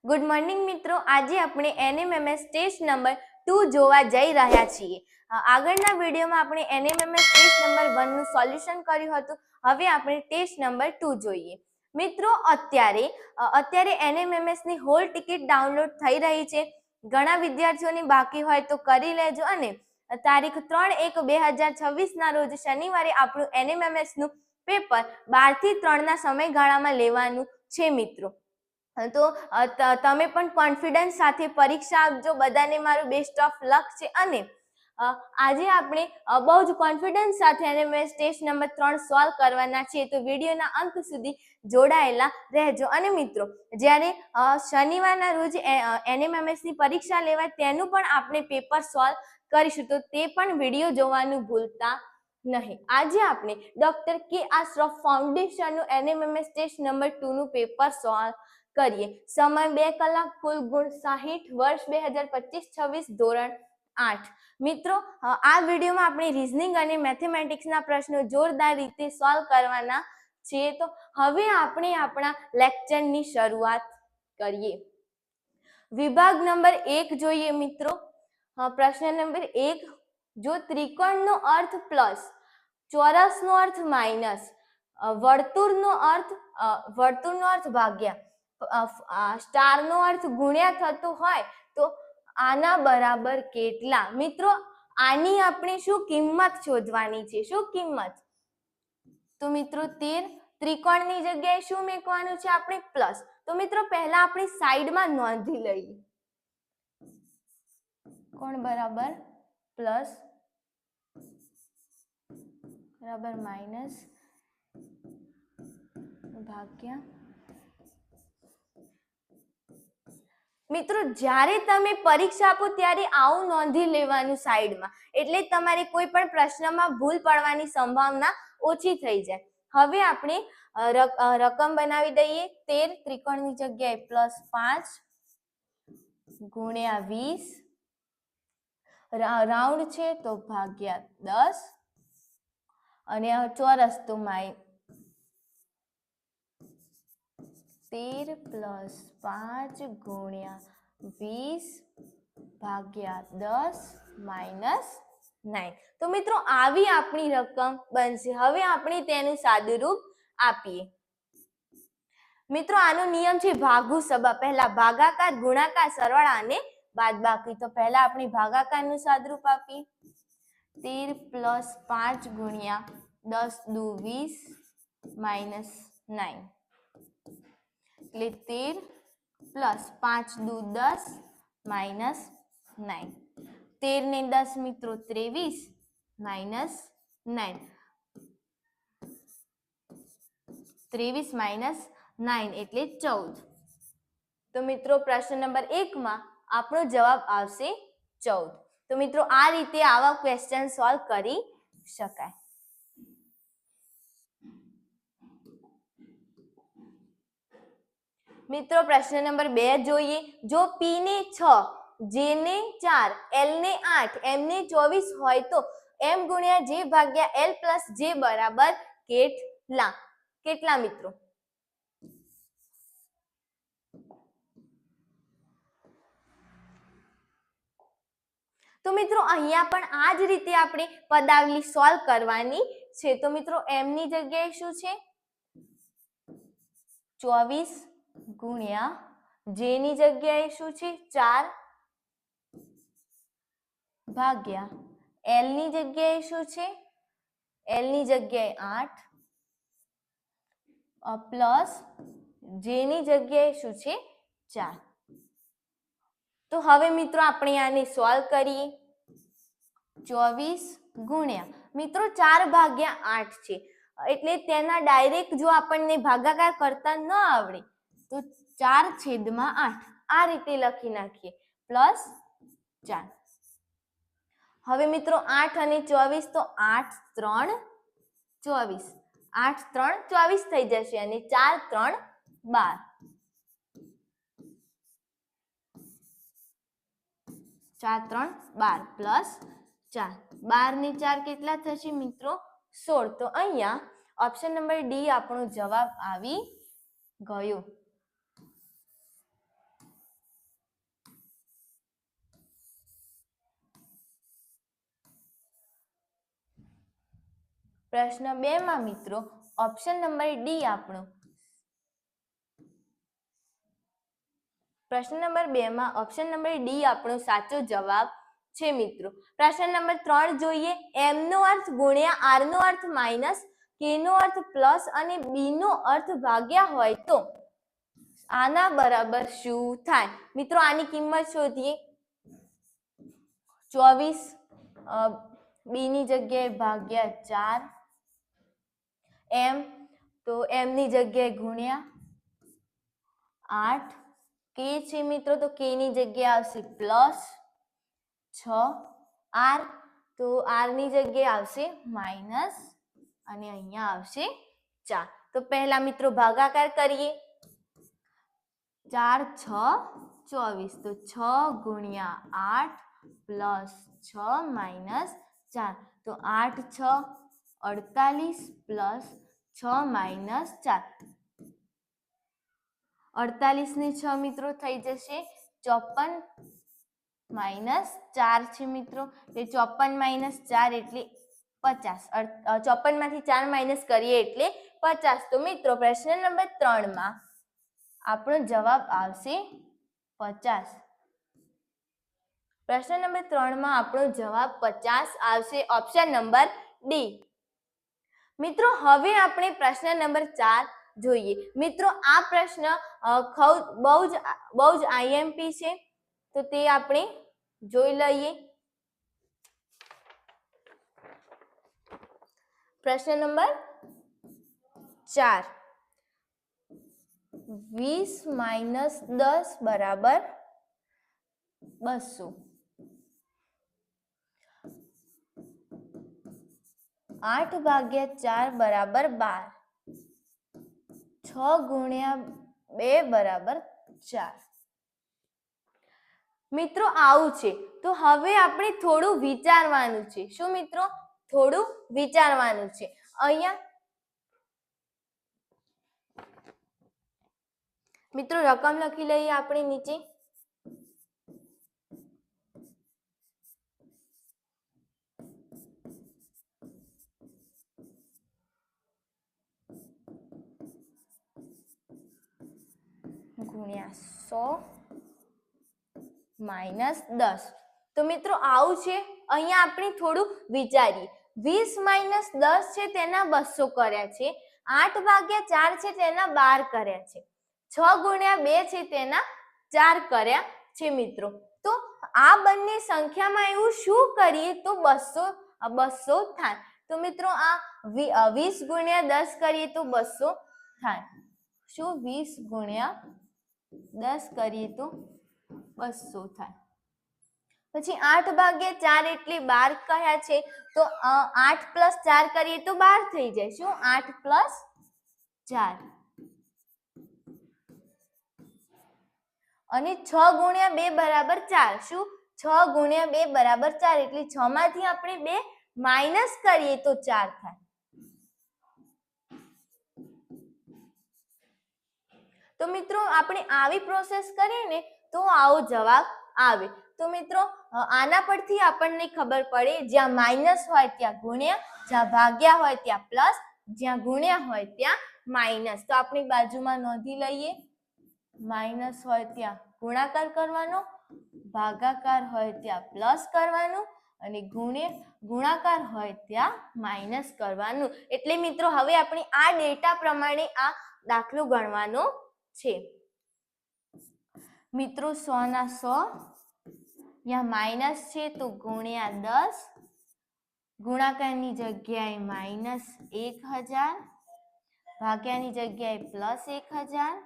Good morning મિત્રો, આજે આપણે એનએમએમએસ ટેસ્ટ નંબર 2 જોવા જઈ રહ્યા છીએ. આગળના વિડીયોમાં આપણે એનએમએમએસ ટેસ્ટ નંબર 1 નું સોલ્યુશન કર્યું હતું. હવે આપણે ટેસ્ટ નંબર 2 જોઈએ. મિત્રો, અત્યારે એનએમએમએસ ની હોલ ટિકિટ ડાઉનલોડ થઈ રહી છે. ઘણા વિદ્યાર્થીઓની બાકી હોય તો કરી લેજો. અને તારીખ 3/1/2026 ના રોજ શનિવારે આપણું એનએમએમએસ નું પેપર 12 થી 3 ના સમયગાળામાં લેવાનું છે મિત્રો. તો તમે પણ કોન્ફિડન્સ સાથે પરીક્ષા આપજો. બધાને મારું બેસ્ટ ઓફ લક છે. અને આજે આપણે બહુ જ કોન્ફિડન્સ સાથે એનએમએમએસ ટેસ્ટ નંબર 3 સોલ્વ કરવાના છે. તો વિડીયોના અંત સુધી જોડાયેલા રહેજો. અને મિત્રો, જ્યારે શનિવારના રોજ એનએમએમએસ ની પરીક્ષા લેવાય તેનું પણ આપણે પેપર સોલ્વ કરીશું, તો તે પણ વિડીયો જોવાનું ભૂલતા નહીં. આજે આપણે ડોક્ટર કે.આર. શ્રોફ ફાઉન્ડેશનનું એનએમએમએસ ટેસ્ટ નંબર 2 નું પેપર સોલ્વ કરીએ. સમય 2 કલાક, કુલ ગુણ 60, વર્ષ 2025-26, ધોરણ 8. મિત્રો, આ વિડીયોમાં આપણે રીઝનિંગ અને મેથેમેટિક્સના પ્રશ્નો જોરદાર રીતે સોલ્વ કરવાના છીએ. તો હવે આપણે આપણા લેક્ચરની શરૂઆત કરીએ. વિભાગ નંબર 1 જોઈએ મિત્રો. પ્રશ્ન નંબર 1, જો ત્રિકોણનો અર્થ પ્લસ, ચોરસનો અર્થ માઇનસ, વર્તુળનો અર્થ ભાગ્યા, સ્ટારનો અર્થ ગુણ્યા થતું હોય તો આના બરાબર કેટલા? મિત્રો, આની આપણે શું કિંમત શોધવાની છે? શું કિંમત? તો મિત્રો 13, ત્રિકોણની જગ્યાએ શું મૂકવાનું છે આપણે? પ્લસ. તો મિત્રો, પહેલા આપણે સાઈડમાં નોંધી લઈએ. કોણ બરાબર પ્લસ બરાબર માઇનસ ભાગ્યા. મિત્રો, જ્યારે તમે પરીક્ષા આપો ત્યારે આવું નોંધી લેવાનું સાઈડમાં, એટલે તમારે કોઈ પણ પ્રશ્નમાં ભૂલ પડવાની સંભાવના ઓછી થઈ જાય. હવે આપણે રકમ બનાવી દઈએ. 13 ત્રિકોણની જગ્યાએ +5 ગુણ્યા 20, રાઉન્ડ છે તો ભાગ્યા 10, અને ચોરસ તો 13 + 5 ગુણ્યા 20 ભાગ્યા 10 - 9. તો મિત્રો, આવી આપણી રકમ બનશે. હવે આપણે તેનું સાદુરૂપ આપીએ. મિત્રો, આનો નિયમ છે ભાગુ સબા. પહેલા ભાગાકાર, ગુણાકાર, સરવાળા અને બાદબાકી. તો પહેલા આપણે ભાગાકારનું સાદુરૂપ આપીએ. 13 + 5 ગુણ્યા 10 દુ 20 - 9, એટલે 13 + 5 દુ 10 - 9. 13 ને 10 મિત્રો 23 - 9, 23 - 9 એટલે 14. તો મિત્રો, પ્રશ્ન નંબર 1 માં આપણો જવાબ આવશે 14. તો મિત્રો, આ રીતે આવા ક્વેશ્ચન સોલ્વ કરી શકાય. મિત્રો, પ્રશ્ન નંબર 2 જોઈએ. જો P ને 6, J ને 4, L ને 8, M ને 24 હોય તો M ગુણ્યા J ભાગ્યા L + J બરાબર કેટલા મિત્રો? તો મિત્રો, અહીંયા પણ આ જ રીતે આપણે પદાવલી સોલ્વ કરવાની છે. તો મિત્રો, M ની જગ્યાએ શું છે? 24 ગુણ્યા J ની જગ્યાએ શું છે? 4 ભાગ્યા L ની જગ્યાએ શું છે? L ની જગ્યાએ 8 પ્લસ J ની જગ્યાએ શું છે? 4. તો હવે મિત્રો, આપણે આને સોલ્વ કરીએ. 24 ગુણ્યા મિત્રો 4 ભાગ્યા 8 છે, એટલે તેના ડાયરેક્ટ જો આપણને ભાગાકાર કરતા ન આવડે તો 4/8 આ રીતે લખી નાખીએ, પ્લસ 4. હવે મિત્રો, 8 અને 24 તો 8 3 24, 8 3 24 થઈ જશે, અને 4 3 12. 4 3 12 પ્લસ 4, 12 ને 4 કેટલા થશે મિત્રો? 16. તો અહીંયા ઓપ્શન નંબર ડી આપણો જવાબ આવી ગયો. પ્રશ્ન 2 માં મિત્રો ઓપ્શન નંબર ડી આપણો પ્રશ્ન નંબર 2 માં ઓપ્શન નંબર ડી આપણો સાચો જવાબ છે મિત્રો. પ્રશ્ન નંબર 3 જોઈએ. એમ નો અર્થ ગુણ્યા આર નો અર્થ માઇનસ, કે નો અર્થ પ્લસ અને બી નો અર્થ ભાગ્યા હોય તો આના બરાબર શું થાય? મિત્રો આની કિંમત શોધીએ. 24 બી ની જગ્યાએ ભાગ્યા 4, એમ તો એમ ની જગ્યાએ ગુણ્યા 8, કે છે મિત્રો તો કે ની જગ્યાએ આવશે પ્લસ 6, આર તો આર ની જગ્યાએ આવશે માઇનસ અને અહીંયા આવશે 4. તો પહેલા મિત્રો ભાગાકાર કરીએ. 4 6 24 તો 6 ગુણ્યા 8 પ્લસ 6 માઇનસ 4 તો 8 6 48 પ્લસ 6 માઇનસ 4 48 ને 6 મિત્રો થઈ જશે 54 માઇનસ 4 છે મિત્રો. તે 54 માઇનસ 4 એટલે 50. 54 માંથી 4 માઇનસ કરીએ એટલે 50. તો મિત્રો પ્રશ્ન નંબર 3 માં આપણો જવાબ આવશે 50. પ્રશ્ન નંબર 3 માં આપણો જવાબ 50 આવશે. Option number D. મિત્રો હવે આપણે પ્રશ્ન નંબર 4 જોઈએ. મિત્રો આ પ્રશ્ન બહુ જ આઈએમપી છે તો તે આપણે જોઈ લઈએ. પ્રશ્ન નંબર 4. 20 માઇનસ 10 બરાબર 200. 8 ભાગ્યા 4 બરાબર 12. 6 ગુણ્યા 2 બરાબર 4. મિત્રો આવું છે તો હવે આપણે થોડું વિચારવાનું છે. શું મિત્રો? થોડું વિચારવાનું છે. અહીંયા મિત્રો રકમ લખી લઈએ આપણે નીચે. ગુણ્યા 100 માઇનસ 10. તો મિત્રો આવું છે. અહીંયા આપણે થોડું વિચારીએ. 20 માઇનસ 10 છે તેના 200 કર્યા છે. 8 ભાગ્યા 4 છે તેના 12 કર્યા છે. 6 ગુણ્યા 2 છે તેના 4 કર્યા છે મિત્રો. તો આ બંને સંખ્યામાં એવું શું કરીએ તો 200 થાય? તો મિત્રો આ 20 ગુણ્યા 10 કરીએ તો 200 થાય. શું 20 ગુણ્યા 10 કરીએ તો 200 થાય. પછી 8 ભાગ્યા 4 એટલે 12 કહ્યા છે તો 8 પ્લસ 4 કરીએ તો 12 થઈ જાય. શું 8 પ્લસ 4 અને 6 ગુણ્યા 2 બરાબર 4. શું 6 ગુણ્યા 2 બરાબર 4 એટલે 6 માંથી આપણે 2 માઇનસ કરીએ તો 4 થાય. તો મિત્રો આપણે આવી પ્રોસેસ કરીએ ને તો આવો જવાબ આવે. તો મિત્રો આના પરથી આપણને ખબર પડે જ્યાં માઇનસ હોય ત્યાં ગુણ્યા, જ્યાં ભાગ્યા હોય ત્યાં પ્લસ, જ્યાં ગુણ્યા હોય ત્યાં માઇનસ. તો આપણી બાજુમાં નોંધી લઈએ. માઇનસ હોય ત્યાં ગુણાકાર કરવાનો, ભાગાકાર હોય ત્યાં પ્લસ કરવાનું અને ગુણાકાર હોય ત્યાં માઇનસ કરવાનું. એટલે મિત્રો હવે આપણે આ ડેટા પ્રમાણે આ દાખલો ગણવાનો છે. મિત્રો 100 ના 100, यहाँ माइनस છે તો ગુણ્યા 10, ગુણાકારની જગ્યાએ માઇનસ 1000, ભાગ્યાની જગ્યાએ પ્લસ 1000,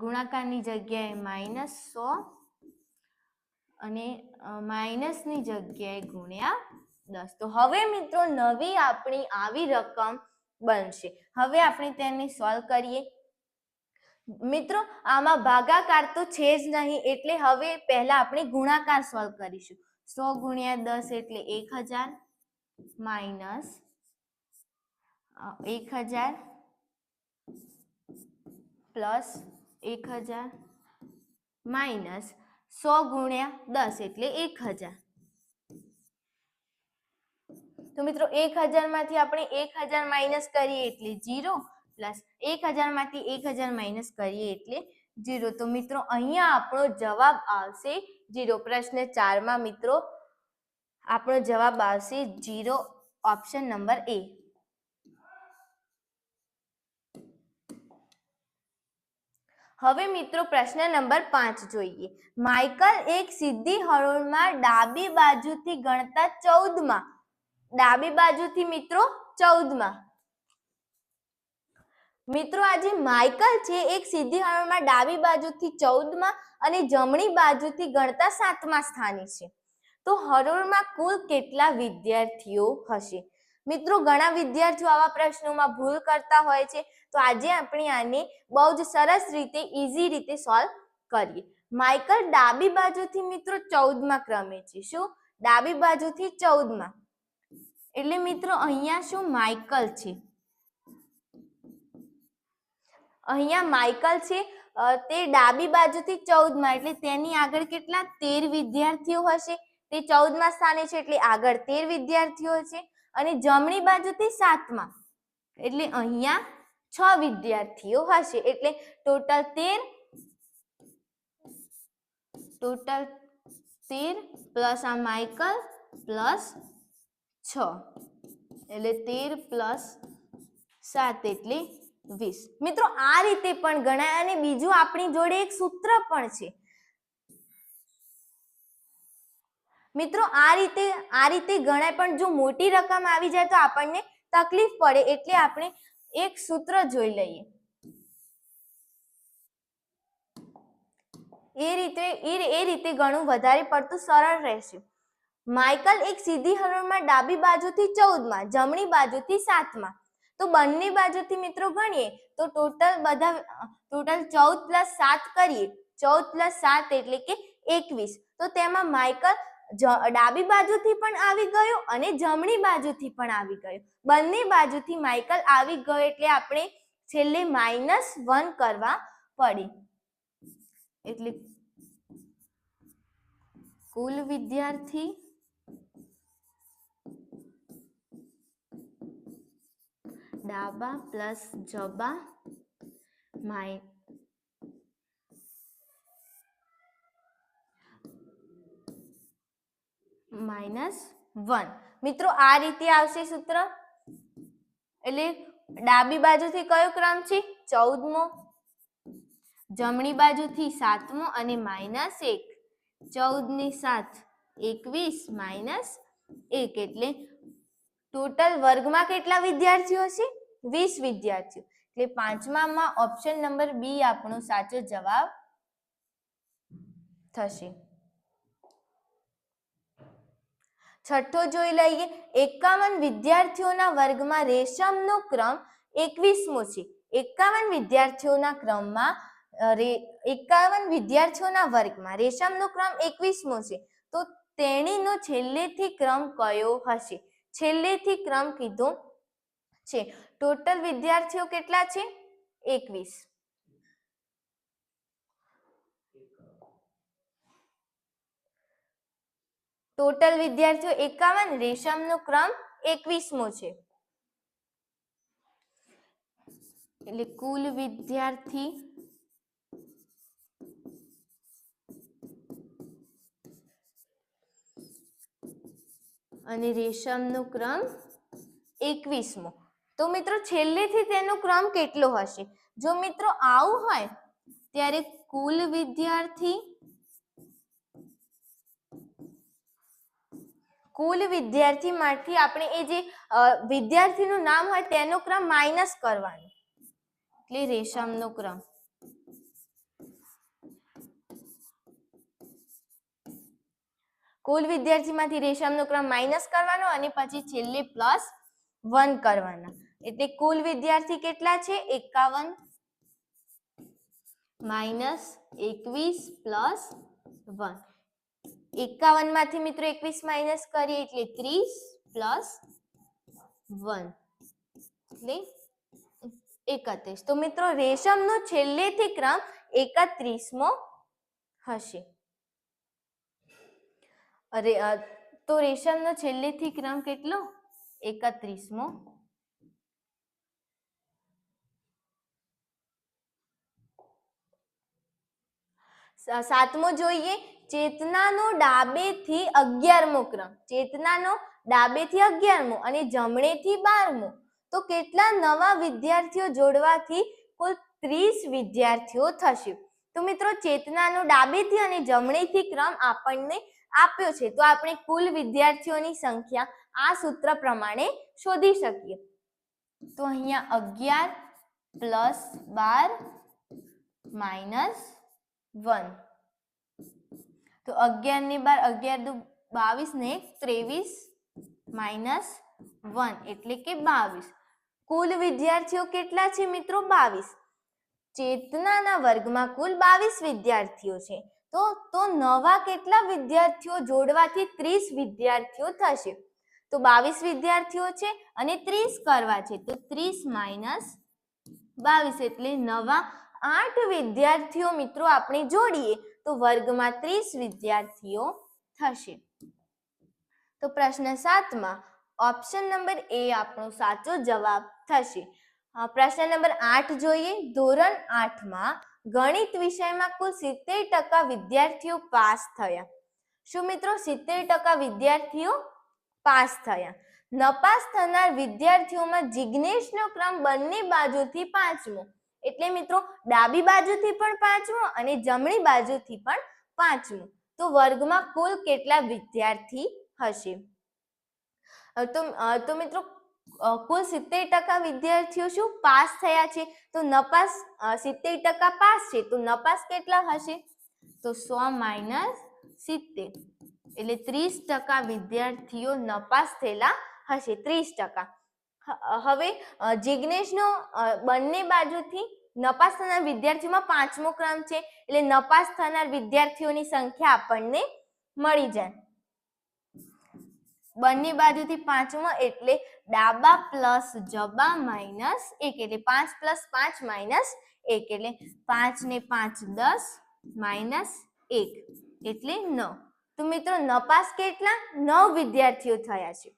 ગુણાકારની જગ્યાએ માઇનસ 100 અને માઇનસની જગ્યાએ ગુણ્યા 10. તો હવે મિત્રો નવી આપણી આવી રકમ બનશે. હવે આપણે તેને સોલ્વ કરીએ. મિત્રો આમાં ભાગાકાર તો છે જ નહીં એટલે હવે પહેલા આપણે ગુણાકાર સોલ્વ કરીશું. 100 ગુણ્યા 10 એટલે 1000 માઇનસ 1000 પ્લસ 1000 માઇનસ 100 ગુણ્યા 10 એટલે 1000. તો મિત્રો 1000 માંથી આપણે 1000 માઇનસ કરીએ એટલે 0 પ્લસ 1000 માંથી 1000 માઇનસ કરીએ એટલે 0. તો મિત્રો અહીંયા આપણો જવાબ આવશે 0. પ્રશ્ન 4 માં મિત્રો આપણો જવાબ આવશે 0, ઓપ્શન નંબર એ. હવે મિત્રો પ્રશ્ન નંબર 5 જોઈએ. માઇકલ એક સીધી હરોળમાં ડાબી બાજુથી ગણતા 14માં, ડાબી બાજુથી મિત્રો 14માં. મિત્રો આ જે માઇકલ છે એક સીધી હરોળમાં ડાબી બાજુથી 14માં અને જમણી બાજુથી ગણતા 7મા સ્થાને છે. તો હરોળમાં કુલ કેટલા વિદ્યાર્થીઓ હશે? મિત્રો ઘણા વિદ્યાર્થીઓ આવા પ્રશ્નોમાં ભૂલ કરતા હોય છે, તો આજે આપણે આને બહુ જ સરસ રીતે ઈઝી રીતે સોલ્વ કરીએ. માઇકલ ડાબી બાજુથી મિત્રો 14મા ક્રમે છે. શું? ડાબી બાજુથી 14માં. એટલે મિત્રો અહીંયા શું માઇકલ છે, અહીંયા માઇકલ છે તે ડાબી બાજુથી 14માં, એટલે તેની આગળ કેટલા 13 વિદ્યાર્થીઓ હશે. તે 14મા સ્થાને છે એટલે આગળ 13 વિદ્યાર્થીઓ છે. અને જમણી બાજુથી 7માં, એટલે અહીંયા 6 વિદ્યાર્થીઓ હશે. એટલે ટોટલ 13 પ્લસ આ માઇકલ પ્લસ 6, એટલે 13 પ્લસ 7 એટલે 20. મિત્રો આ રીતે પણ ગણાય. અને બીજું આપણી જોડે એક સૂત્ર પણ છે મિત્રો. આ રીતે ગણાય, પણ જો મોટી રકમ આવી જાય તો આપણને તકલીફ પડે, એટલે આપણે એક સૂત્ર જોઈ લઈએ. એ રીતે ગણવું વધારે પડતું સરળ રહેશે. માઇકલ એક સીધી હરોળમાં ડાબી બાજુથી 14માં, જમણી બાજુથી 7માં. તો બંને બાજુથી મિત્રો ગણીએ તો ટોટલ 14 પ્લસ 7 કરીએ, 14 પ્લસ 7 એટલે કે 21. તો તેમાં માઇકલ ડાબી બાજુથી પણ આવી ગયો અને જમણી બાજુથી પણ આવી ગયો. બંને બાજુથી માઇકલ આવી ગયો એટલે આપણે છેલ્લે -1 કરવા પડે. એટલે કુલ વિદ્યાર્થી ડાબા પ્લસ જબા -1. મિત્રો આ રીતે આવશે સૂત્ર. એટલે ડાબી બાજુથી કયો ક્રમ છે? 14મો, જમણી બાજુથી 7મો અને -1. 14 ને 7 21 -1 એટલે ટોટલ વર્ગમાં કેટલા વિદ્યાર્થીઓ છે? 20 વિદ્યાર્થીઓ. એટલે 5માં ઓપ્શન નંબર બી આપણો સાચો જવાબ થશે. છઠ્ઠો જોઈ લઈએ. 51 વિદ્યાર્થીઓના વર્ગમાં રેશમનો ક્રમ 21મો છે. 51 વિદ્યાર્થીઓના ક્રમમાં 51 વિદ્યાર્થીઓના વર્ગમાં રેશમનો ક્રમ 21મો છે. તો તેણીનો છેલ્લેથી ક્રમ કયો હશે? છેલ્લેથી ક્રમ કીધો છે. ટોટલ વિદ્યાર્થીઓ કેટલા છે? 21. ટોટલ વિદ્યાર્થીઓ 51, રેશમનો ક્રમ 21મો છે. એટલે કુલ વિદ્યાર્થી અને રેશમનો ક્રમ 21મો. તો મિત્રો છેલ્લેથી તેનો ક્રમ કેટલો હશે? જો મિત્રો આવું હોય ત્યારે કુલ વિદ્યાર્થીમાંથી આપણે એ જે વિદ્યાર્થીનું નામ હોય તેનો ક્રમ માઇનસ કરવાનો, એટલે રેશમનો ક્રમ. કુલ વિદ્યાર્થીમાંથી રેશમનો ક્રમ માઇનસ કરવાનો અને પછી છેલ્લે +1 કરવાના. એટલે કુલ વિદ્યાર્થી કેટલા છે? 51 -21 +1. 51 માંથી મિત્રો 21 માઇનસ કરીએ એટલે 30 +1 એટલે 31. તો મિત્રો રેશમનો છેલ્લેથી ક્રમ 31મો હશે. તો રેશમનો છેલ્લેથી ક્રમ કેટલો? 31મો. સાતમો જોઈએ, ચેતનાનો ડાબેથી 11મો ક્રમ. ચેતનાનો ડાબેથી 11મો અને જમણેથી 12મો. તો કેટલા નવા વિદ્યાર્થીઓ જોડવાથી કુલ 30 વિદ્યાર્થીઓ થશે? તો મિત્રો ચેતનાનો ડાબેથી અને જમણેથી ક્રમ આપણને આપ્યો છે, તો આપણે કુલ વિદ્યાર્થીઓની સંખ્યા આ સૂત્ર પ્રમાણે શોધી શકીએ. તો અહીંયા 11 + 12 - 1. તો 11 ને 12, 11 દુ 22 ને 1 23 - 1 એટલે કે 22. કુલ વિદ્યાર્થીઓ કેટલા છે મિત્રો? 22. ચેતનાના વર્ગમાં કુલ 22 વિદ્યાર્થીઓ છે, તો નવા કેટલા વિદ્યાર્થીઓ જોડવાથી 30 વિદ્યાર્થીઓ થશે? તો 22 વિદ્યાર્થીઓ છે અને 30 કરવા છે, તો 30 - 22 એટલે નવા 8 વિદ્યાર્થીઓ મિત્રો આપણે જોડીએ તો વર્ગમાં 30 વિદ્યાર્થીઓ થશે. તો પ્રશ્ન 7માં ઓપ્શન નંબર એ આપણો સાચો જવાબ થશે. પ્રશ્ન નંબર 8 જોઈએ. ધોરણ 8માં ગણિત વિષયમાં કુલ 70% વિદ્યાર્થીઓ પાસ થયા. શું મિત્રો 70% વિદ્યાર્થીઓ પાસ થયા? નપાસ થનાર વિદ્યાર્થીઓમાં જિજ્ઞેશનો ક્રમ બંને બાજુથી 5મો. એટલે મિત્રો ડાબી બાજુથી પણ 5મો અને જમણી બાજુથી પણ 5મો. તો વર્ગમાં કુલ કેટલા વિદ્યાર્થી હશે? તો મિત્રો કુલ 70% વિદ્યાર્થીઓ શું પાસ થયા છે? તો નપાસ 70% પાસ છે, તો નપાસ કેટલા હશે? તો 100 - 70 એટલે 30% વિદ્યાર્થીઓ નપાસ થયેલા હશે. 30%. હવે જિજ્ઞેશનો બંને બાજુથી નપાસ થનાર વિદ્યાર્થીઓમાં 5મો ક્રમ છે, એટલે નપાસ થનાર વિદ્યાર્થીઓની સંખ્યા આપણને મળી જાય. બંને બાજુથી 5મો એટલે ડાબા પ્લસ જબા -1 એટલે 5 + 5 - 1 એટલે 5 ને 5 10 - 1 એટલે 9. તો મિત્રો નપાસ કેટલા? 9 વિદ્યાર્થીઓ થયા છે.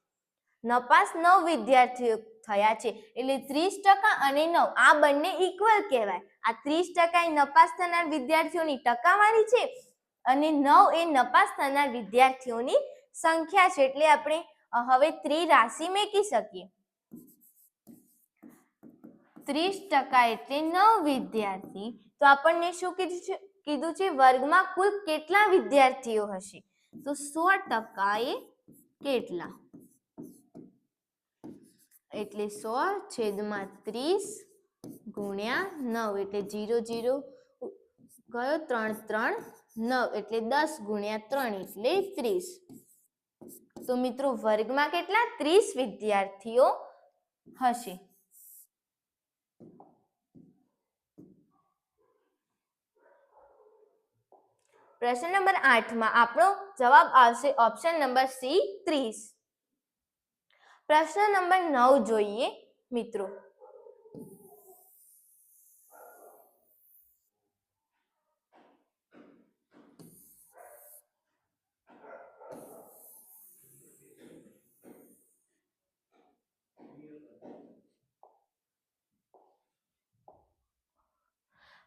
નપાસ 9 વિદ્યાર્થીઓ થયા છે એટલે 30% અને 9 આ બંને ઇક્વલ કહેવાય. આ 30% એ નપાસ થનાર વિદ્યાર્થીઓની ટકાવારી છે અને 9 એ નપાસ થનાર વિદ્યાર્થીઓની સંખ્યા છે, એટલે આપણે હવે ત્રિરાશિ મેકી શકીએ. 30% એટલે 9 વિદ્યાર્થી. તો આપણને શું કીધું છે? વર્ગમાં કુલ કેટલા વિદ્યાર્થીઓ હશે? તો 100% એ કેટલા? એટલે 100/30 ગુણ્યા 9 એટલે 0 0 ગયો 3 3 9 એટલે 10 ગુણ્યા 3 એટલે 30. તો મિત્રો વર્ગમાં કેટલા? 30 વિદ્યાર્થીઓ હશે. પ્રશ્ન નંબર 8માં આપણો જવાબ આવશે ઓપ્શન નંબર સી 30. પ્રશ્ન નંબર 9 જોઈએ મિત્રો.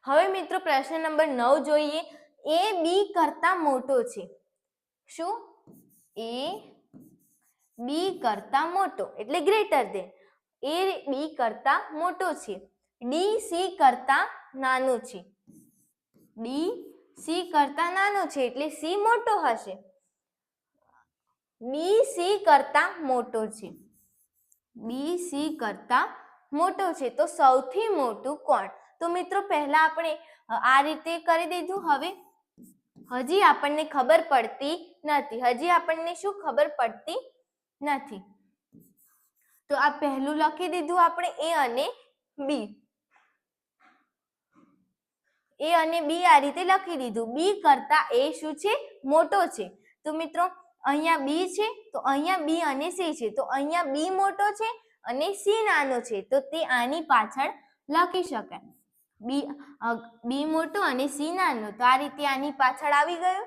હવે મિત્રો પ્રશ્ન નંબર 9 જોઈએ. એ બી કરતા મોટો છે. શું? એ બી કરતા મોટો એટલે ગ્રેટર ધેન. એ બી કરતા મોટો છે. ડી સી કરતા નાનો છે. ડી સી કરતા નાનો છે એટલે સી મોટો હશે. બી સી કરતા મોટો છે. બી સી કરતા મોટો છે તો સૌથી મોટું કોણ? તો મિત્રો પહેલા આપણે આ રીતે કરી દીધું. હવે હજી આપણને ખબર પડતી નથી. હજી આપણને શું ખબર પડતી નથી? તો આ પહેલું લખી દીધું આપણે એ અને બી. એ અને બી આ રીતે લખી દીધું. બી કરતા એ શું છે? મોટો છે. તો મિત્રો અહીંયા બી છે તો અહીંયા બી અને સી છે, તો અહીંયા બી મોટો છે અને સી નાનો છે, તો તે આની પાછળ લખી શકાય. બી મોટો અને સી નાનો, તો આ રીતે આની પાછળ આવી ગયો.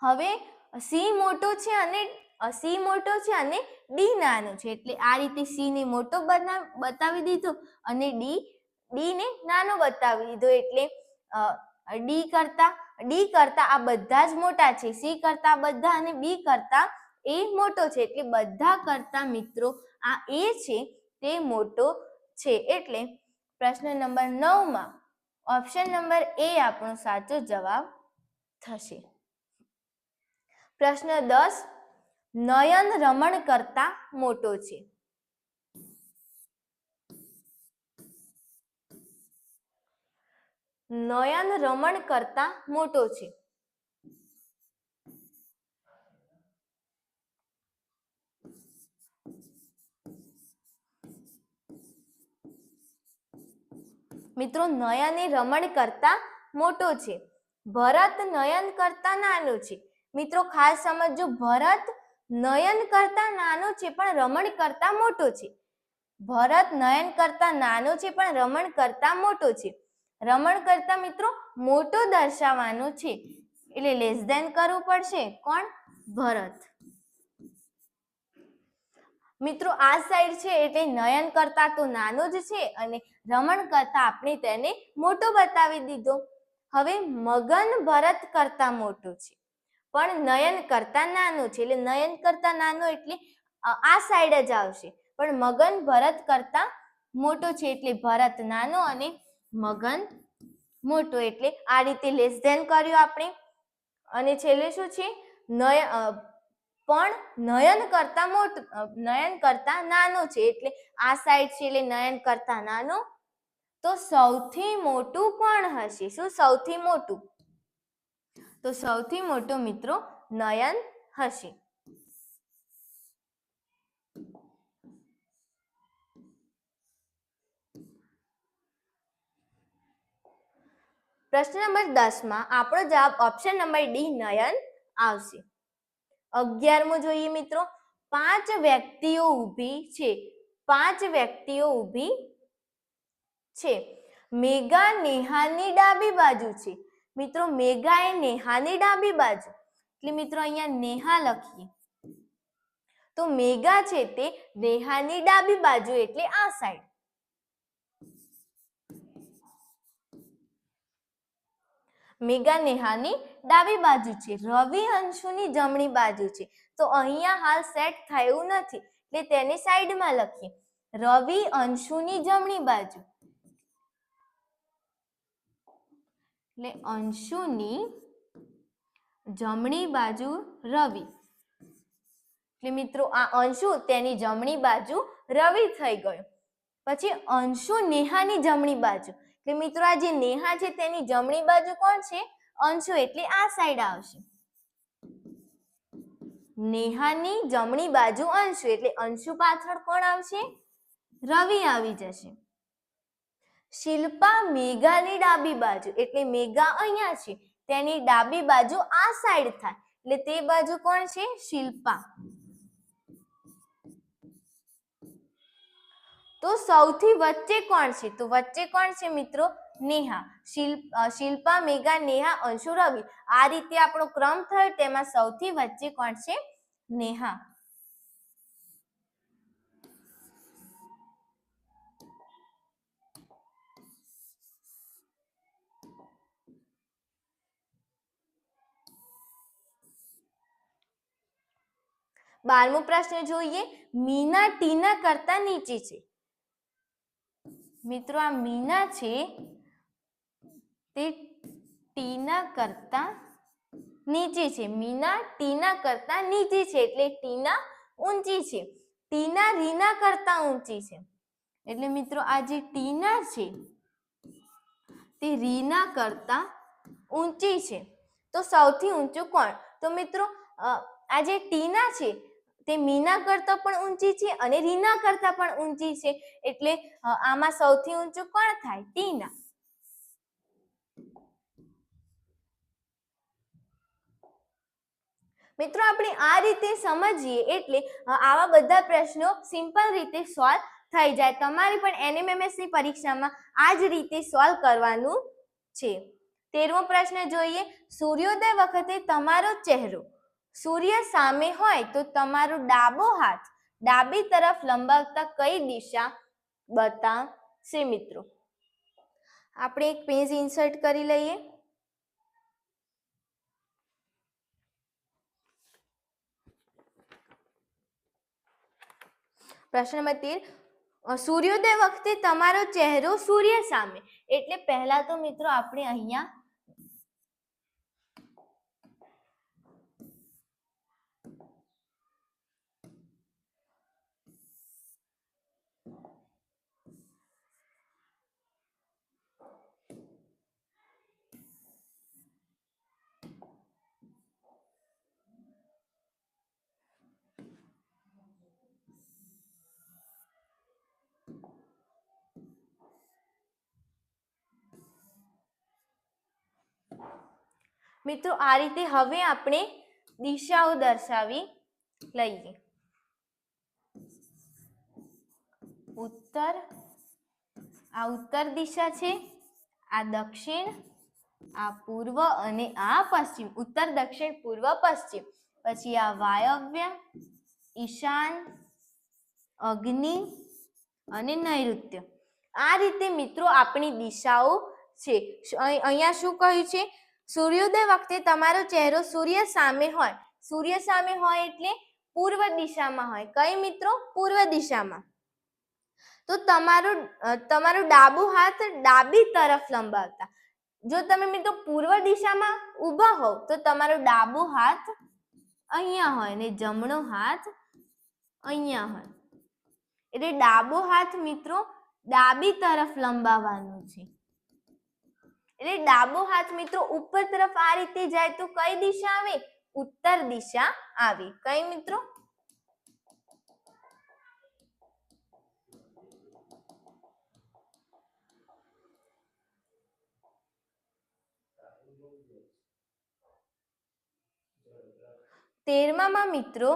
હવે સી મોટો છે અને ડી નાનું છે, એટલે આ રીતે સી ને મોટો બતાવી દીધો અને ડી ને નાનો બતાવી દીધો, એટલે ડી કરતા આ બધા જ મોટા છે, સી કરતા બધા અને બી કરતા એ મોટો છે, એટલે બધા કરતા મિત્રો આ એ છે તે મોટો છે. એટલે પ્રશ્ન નંબર 9 માં ઓપ્શન નંબર એ આપણો સાચો જવાબ થશે. પ્રશ્ન 10, નયન રમણ કરતા મોટો છે. નયન રમણ કરતા મોટો છે. મિત્રો નયન એ રમણ કરતા મોટો છે. ભરત નયન કરતા નાનો છે. મિત્રો ખાસ સમજો, ભરત નયન કરતા નાનો છે પણ રમણ કરતા મોટો છે. ભરત નયન કરતા નાનો છે પણ રમણ કરતા મોટો છે. રમણ કરતા મિત્રો મોટો દર્શાવવાનો છે, એટલે લેસ ધેન કરવું પડશે. કોણ? ભરત. મિત્રો આ સાઈડ છે એટલે નયન કરતા તો નાનો જ છે અને રમણ કરતા આપણે તેને મોટો બતાવી દીધો. હવે મગન ભરત કરતા મોટો છે પણ નયન કરતા નાનો છે, એટલે નયન કરતા નાનો એટલે આ સાઈડ જ આવશે, પણ મગન ભરત કરતા મોટો છે એટલે ભરત નાનો અને મગન મોટો, એટલે આ રીતે લેસ ધેન કર્યું આપણે. અને છેલ્લે શું છે? પણ નયન કરતા નાનો છે, એટલે આ સાઈડ છે એટલે નયન કરતા નાનો. તો સૌથી મોટું કોણ હશે? શું સૌથી મોટું? તો સૌથી મોટો મિત્રો નયન હશે. પ્રશ્ન નંબર 10 માં આપણો જવાબ ઓપ્શન નંબર ડી નયન આવશે. 11મો જોઈએ મિત્રો, 5 વ્યક્તિઓ ઊભી છે. 5 વ્યક્તિઓ ઊભી છે. મેઘા નેહાની ડાબી બાજુ છે. મિત્રો મેઘા એ નેહાની ડાબી બાજુ, એટલે મિત્રો અહીંયા નેહા લખીએ તો મેઘા છે તે નેહાની ડાબી બાજુ, એટલે આ સાઈડ. મેઘા નેહાની ડાબી બાજુ છે. રવિ અંશુની જમણી બાજુ છે, તો અહીંયા હાલ સેટ થયું નથી એટલે તેને સાઈડમાં લખીએ. રવિ અંશુની જમણી બાજુ, એટલે અંશુની જમણી બાજુ રવિ, એટલે મિત્રો આ અંશુ તેની જમણી બાજુ રવિ થઈ ગયો. પછી અંશુ નેહાની જમણી બાજુ, એટલે મિત્રો આ જે નેહા છે તેની જમણી બાજુ કોણ છે? અંશુ, એટલે આ સાઈડ આવશે. નેહાની જમણી બાજુ અંશુ, એટલે અંશુ પાછળ કોણ આવશે? રવિ આવી જશે. શિલ્પા મેઘાની ડાબી બાજુ, એટલે મેઘા અહીંયા છે તેની ડાબી બાજુ આ સાઈડ થાય, એટલે તે બાજુ કોણ છે? શિલ્પા. તો સૌથી વચ્ચે કોણ છે? તો વચ્ચે કોણ છે મિત્રો? નેહા. શિલ્પા, મેઘા, નેહા, અંશુ, રવિ, આ રીતે આપણો ક્રમ થયો, તેમાં સૌથી વચ્ચે કોણ છે? નેહા. બારમો પ્રશ્ન જોઈએ, મીના ટીના કરતા નીચે છે. મિત્રો આ મીના છે તે ટીના કરતા નીચે છે. મીના ટીના કરતા નીચે છે, એટલે ટીના ઊંચી છે. ટીના રીના કરતા ઊંચી છે, એટલે મિત્રો આ જે ટીના છે તે રીના કરતા ઊંચી છે. તો સૌથી ઊંચું કોણ? તો મિત્રો આ જે ટીના છે તે મીના કરતા પણ ઊંચી છે અને રીના કરતા પણ ઊંચી છે, એટલે આમાં સૌથી ઊંચું કોણ થાય? ટીના. મિત્રો આપણે આ રીતે સમજીએ એટલે આવા બધા પ્રશ્નો સિમ્પલ રીતે સોલ્વ થઈ જાય. તમારે પણ એનએમએમએસ ની પરીક્ષામાં આ જ રીતે સોલ્વ કરવાનું છે. 13મો પ્રશ્ન જોઈએ, સૂર્યોદય વખતે તમારો ચહેરો સૂર્ય સામે હોય તો તમારો ડાબો હાથ ડાબી તરફ લંબાવતા કઈ દિશા બતાવશે મિત્રો? આપણે એક પેજ ઇન્સર્ટ કરી લઈએ. પ્રશ્ન નંબર 13, સૂર્યોદય વખતે તમારો ચહેરો સૂર્ય સામે, એટલે પહેલા તો મિત્રો આપણે અહીંયા મિત્રો આ રીતે હવે આપણે દિશાઓ દર્શાવી લઈએ. ઉત્તર, આ ઉત્તર દિશા છે, આ દક્ષિણ, આ પૂર્વ અને આ પશ્ચિમ. ઉત્તર, દક્ષિણ, પૂર્વ, પશ્ચિમ. પછી આ વાયવ્ય, ઈશાન, અગ્નિ અને નૈઋત્ય. આ રીતે મિત્રો આપણી દિશાઓ છે. અહીંયા શું કહ્યું છે? સૂર્યોદય વખતે તમારો ચહેરો સૂર્ય સામે હોય. સૂર્ય સામે હોય એટલે પૂર્વ દિશામાં હોય. કઈ મિત્રો? પૂર્વ દિશામાં. તો તમારું ડાબું હાથ ડાબી તરફ લંબાવતા. જો તમે મિત્રો પૂર્વ દિશામાં ઊભા હોવ તો તમારો ડાબું હાથ અહીંયા હોય ને જમણો હાથ અહીંયા હોય. એટલે ડાબો હાથ મિત્રો ડાબી તરફ લંબાવવાનો છે. એટલે ડાબો હાથ મિત્રો ઉપર તરફ આ રીતે જાય તો કઈ દિશા આવે? ઉત્તર દિશા આવે. કઈ મિત્રો? તેરમામાં મિત્રો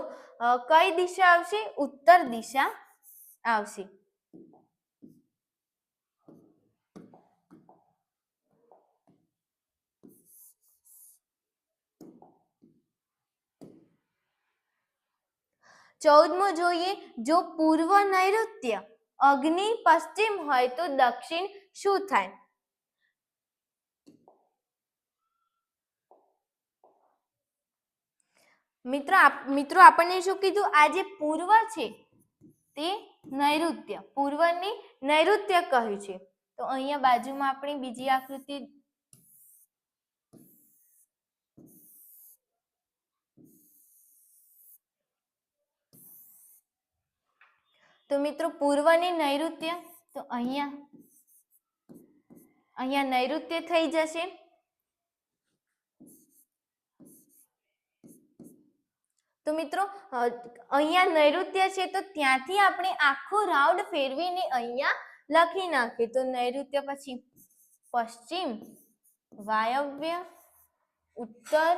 કઈ દિશા આવશે? ઉત્તર દિશા આવશે. ચૌદમો જોઈએ. જો પૂર્વ નૈઋત્ય અગ્નિ પશ્ચિમ હોય તો દક્ષિણ શું થાય? મિત્રો આપણને શું કીધું? આ જે પૂર્વ છે તે નૈઋત્ય, પૂર્વની નૈઋત્ય કહ્યું છે. તો અહીંયા બાજુમાં આપણે બીજી આકૃતિ તો મિત્રો પૂર્વની નૈઋત્ય, તો અહીંયા નૈઋત્ય થઈ જશે. તો મિત્રો અહીંયા નૈઋત્ય છે તો ત્યાંથી આપણે આખો રાઉન્ડ ફેરવીને અહીંયા લખી નાખીએ. તો નૈઋત્ય પછી પશ્ચિમ, વાયવ્ય, ઉત્તર,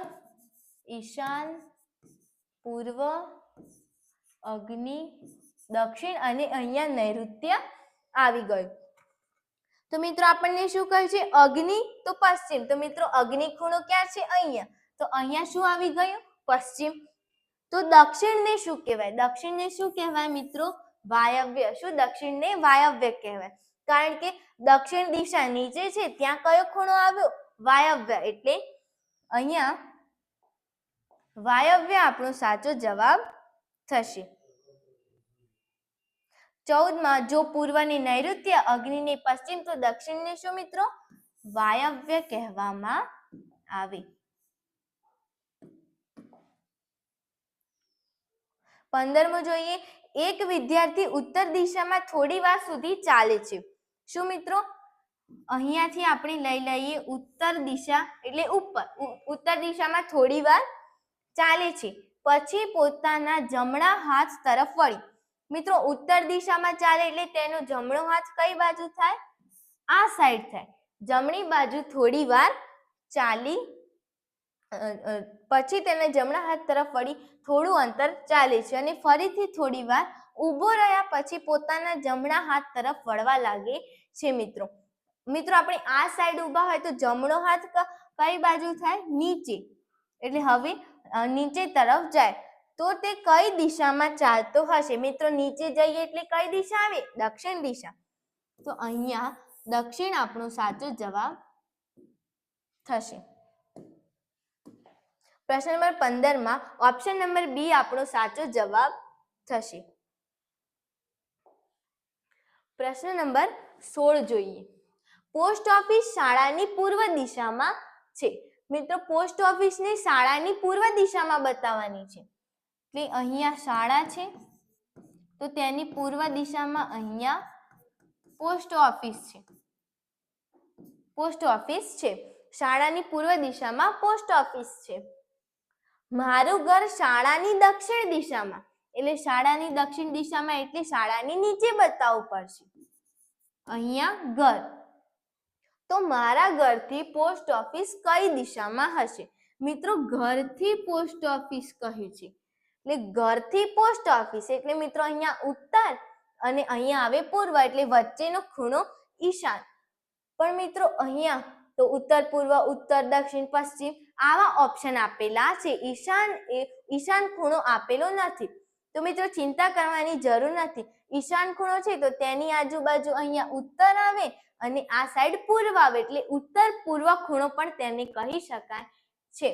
ઈશાન, પૂર્વ, અગ્નિ, દક્ષિણ અને અહીંયા નૈઋત્ય આવી ગયું. તો મિત્રો આપણને શું કહે છે? અગ્નિ તો પશ્ચિમ. તો મિત્રો અગ્નિ ખૂણો ક્યાં છે? અહીંયા. તો અહીંયા શું આવી ગયું? પશ્ચિમ. તો દક્ષિણને શું કહેવાય? દક્ષિણને શું કહેવાય મિત્રો? વાયવ્ય. શું? દક્ષિણને વાયવ્ય કહેવાય. કારણ કે દક્ષિણ દિશા નીચે છે ત્યાં કયો ખૂણો આવ્યો? વાયવ્ય. એટલે અહીંયા વાયવ્ય આપણો સાચો જવાબ થશે. 14માં જો પૂર્વની નૈઋત્ય અગ્નિની પશ્ચિમ તો દક્ષિણને શું મિત્રો? વાયવ્ય કહેવામાં આવે. 15મો જોઈએ. એક વિદ્યાર્થી ઉત્તર દિશામાં થોડી વાર સુધી ચાલે છે. શું મિત્રો? અહીંયાથી આપણે લઈ લઈએ ઉત્તર દિશા એટલે ઉપર. ઉત્તર દિશામાં થોડી વાર ચાલે છે, પછી પોતાના જમણા હાથ તરફ વળી. મિત્રો ઉત્તર દિશામાં ચાલે એટલે તેનો જમણો હાથ કઈ બાજુ થાય? આ સાઈડ થાય. જમણી બાજુ થોડી વાર ચાલી પછી તેને જમણા હાથ તરફ વળી થોડું અંતર ચાલે છે અને ફરીથી થોડી વાર ઊભો રહ્યા પછી પોતાના જમણા હાથ તરફ વળવા લાગે છે. મિત્રો આપણે આ સાઈડ ઊભા હોય તો જમણો હાથ કઈ બાજુ થાય? નીચે. એટલે હવે નીચે તરફ જાય. તો તે કઈ દિશામાં ચાલતો હશે? મિત્રો નીચે જઈએ એટલે કઈ દિશા આવે? દક્ષિણ દિશા. તો અહીંયા દક્ષિણ આપણો સાચો જવાબ થશે. પ્રશ્ન નંબર 15 માં ઓપ્શન નંબર બી આપણો સાચો જવાબ થશે. પ્રશ્ન નંબર 16 જોઈએ. પોસ્ટ ઓફિસ શાળાની પૂર્વ દિશામાં છે. મિત્રો પોસ્ટ ઓફિસને શાળાની પૂર્વ દિશામાં બતાવવાની છે. એટલે અહીંયા શાળા છે તો તેની પૂર્વ દિશામાં અહીંયા પોસ્ટ ઓફિસ છે. પોસ્ટ ઓફિસ છે. શાળાની પૂર્વ દિશામાં પોસ્ટ ઓફિસ છે. મારું ઘર શાળાની દક્ષિણ દિશામાં, એટલે શાળાની દક્ષિણ દિશામાં એટલે શાળાની નીચે બતાવવું પડશે. અહીંયા ઘર, તો મારા ઘરથી પોસ્ટ ઓફિસ કઈ દિશામાં હશે? મિત્રો ઘરથી પોસ્ટ ઓફિસ કહે છે એટલે ઘરથી પોસ્ટ ઓફિસ એટલે મિત્રો અહીંયા ઉત્તર અને અહીંયા આવે પૂર્વ એટલે વચ્ચેનો ખૂણો ઈશાન. પણ મિત્રો અહીંયા તો ઉત્તર પૂર્વ, ઉત્તર દક્ષિણ પશ્ચિમ આવા ઓપ્શન આપેલા છે. ઈશાન ખૂણો આપેલો નથી. તો મિત્રો ચિંતા કરવાની જરૂર નથી. ઈશાન ખૂણો છે તો તેની આજુબાજુ અહીંયા ઉત્તર આવે અને આ સાઈડ પૂર્વ આવે એટલે ઉત્તર પૂર્વ ખૂણો પણ તેને કહી શકાય છે.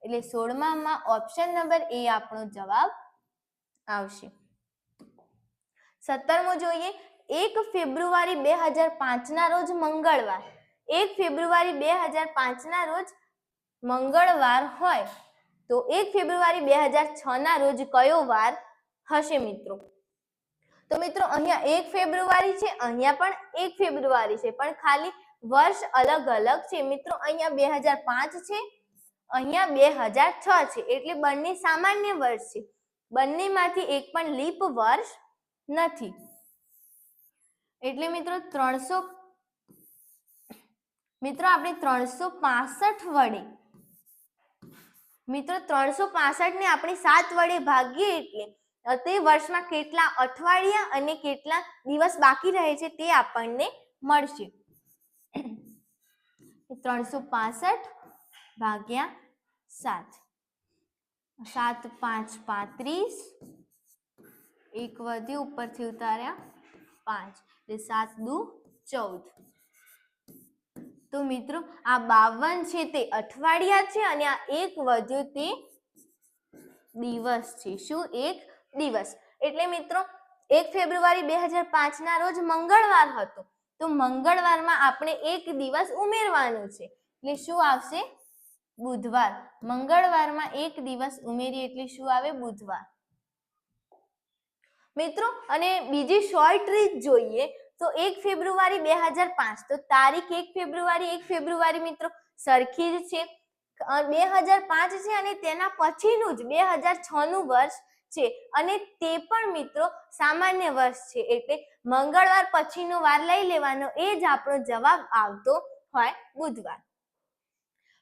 એટલે 16માં ઓપ્શન નંબર એ આપણો જવાબ આવશે. 17મો જોઈએ. 1 ફેબ્રુઆરી 2005 ના રોજ મંગળવાર. 1 ફેબ્રુઆરી 2005 ના રોજ મંગળવાર હોય તો 1 ફેબ્રુઆરી 2006 ના રોજ કયો વાર હશે મિત્રો? તો મિત્રો અહીંયા 1 ફેબ્રુઆરી છે, અહીંયા પણ 1 ફેબ્રુઆરી છે, પણ ખાલી વર્ષ અલગ અલગ છે. મિત્રો અહીંયા 2005 છે, અહીંયા 2006 છે, એટલે બંને સામાન્ય વર્ષ છે. બંનેમાંથી એક પણ લીપ વર્ષ નથી. એટલે મિત્રો આપણે 365 વડે મિત્રો 365 ને આપણે 7 વડે ભાગીએ એટલે તે વર્ષમાં કેટલા અઠવાડિયા અને કેટલા દિવસ બાકી રહે છે તે આપણને મળશે. 365 ભાગ્યા 7, 7 5 35, એક વધ્યું ઉપરથી ઉતાર્યા 5 એટલે 7 દુ 14. તો મિત્રો આ 52 છે તે અઠવાડિયા છે અને આ એક વધ્યો તે દિવસ છે. શું? એક દિવસ. એટલે મિત્રો 1 ફેબ્રુઆરી 2005 ના રોજ મંગળવાર હતો તો મંગળવારમાં આપણે એક દિવસ ઉમેરવાનું છે એટલે શું આવશે? બુધવાર. મંગળવારમાં એક દિવસ ઉમેરીએ એટલે શું આવે? બુધવાર. મિત્રો અને બીજી શોર્ટ રીત જોઈએ તો 1 ફેબ્રુઆરી 2005 તો તારીખ 1 ફેબ્રુઆરી મિત્રો સરખી જ છે. 2005 છે અને તેના પછીનું જ 2006 નું વર્ષ છે અને તે પણ મિત્રો સામાન્ય વર્ષ છે એટલે મંગળવાર પછીનો વાર લઈ લેવાનો, એ જ આપણો જવાબ આવતો હોય બુધવાર.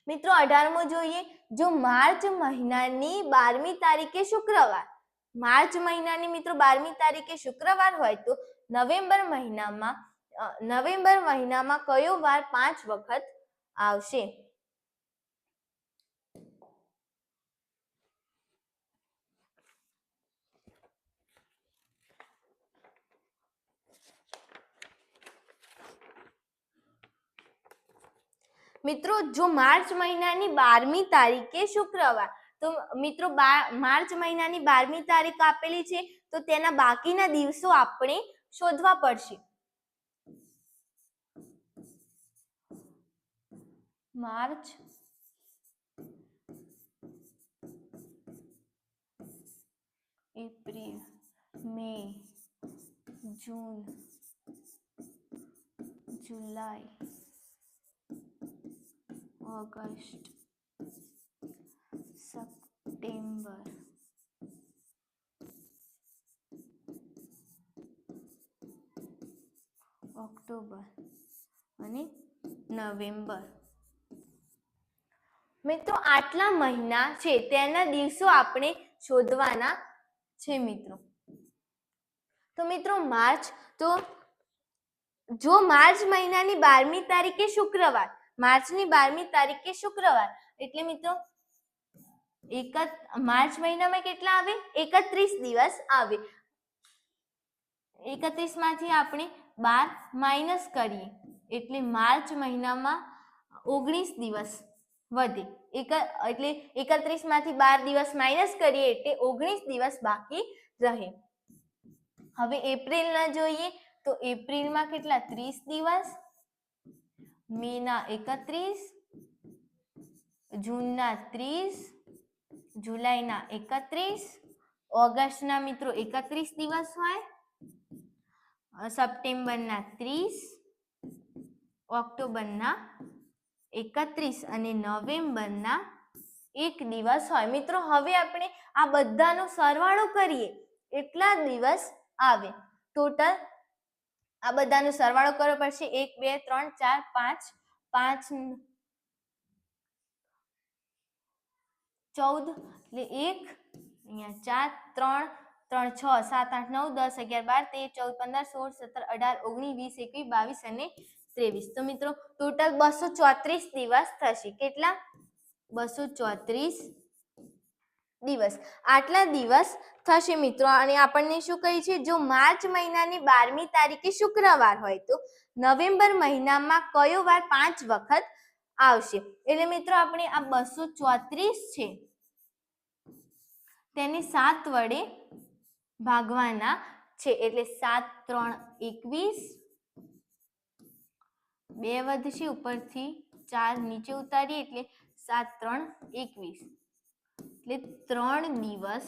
મિત્રો 18મો જોઈએ. જો માર્ચ મહિનાની 12મી તારીખે શુક્રવાર, માર્ચ મહિનાની મિત્રો 12મી તારીખે શુક્રવાર હોય તો નવેમ્બર મહિનામાં કયો વાર 5 વખત આવશે? મિત્રો જો માર્ચ મહિનાની 12મી તારીખે શુક્રવાર તો મિત્રો માર્ચ મહિનાની 12મી તારીખ આપેલી છે તો તેના બાકીના દિવસો આપણે શોધવા પડશે. માર્ચ, એપ્રિલ, મે, જૂન, જુલાઈ, ઓગસ્ટ, સપ્ટેમ્બર, ઓક્ટોબર અને નવેમ્બર. મિત્રો આટલા મહિના છે તેના દિવસો આપણે શોધવાના છે મિત્રો. તો મિત્રો જો માર્ચ મહિનાની 12મી તારીખે શુક્રવાર, માર્ચની 12મી તારીખે શુક્રવાર એટલે મિત્રો માર્ચ મહિનામાં કેટલા આવે? 31 દિવસ આવે. 31 માંથી આપણે 12 માઇનસ કરીએ એટલે માર્ચ મહિનામાં 19 દિવસ વધે. એટલે 31 માંથી 12 દિવસ માઇનસ કરીએ એટલે 19 દિવસ બાકી રહે. હવે એપ્રિલના જોઈએ તો એપ્રિલમાં કેટલા? 30 દિવસ, મેના 31, જૂનના 30, જુલાઈના 31, ઓગસ્ટના મિત્રો 31 દિવસ હોય, સપ્ટેમ્બરના 30, ઓક્ટોબરના 31 અને નવેમ્બરના 1 દિવસ હોય. મિત્રો હવે આપણે આ બધાનો સરવાળો કરીએ એટલા દિવસ આવે. ટોટલ આ બધાનો સરવાળો કરવો પડશે. 1 2 3 4 5 5 14 એટલે 1 અહીંયા 4 3 3 6 7 8 9 10 11 12 13 14 15 16 17 18 19 20 21 22 અને 23. તો મિત્રો ટોટલ 234 દિવસ થશે. કેટલા? 234 દિવસ. આટલા દિવસ થશે મિત્રો. અને આપણને શું કહે છે? જો માર્ચ મહિનાની 12મી તારીખે શુક્રવાર હોય તો નવેમ્બર મહિનામાં કયો વાર 5 વખત આવશે? એટલે મિત્રો આપણે આ 234 છે તેને 7 વડે ભાગવાના છે. એટલે 7 3 21, 2 વધશે, ઉપરથી 4 નીચે ઉતારીએ એટલે 7 3 21 એટલે 3 દિવસ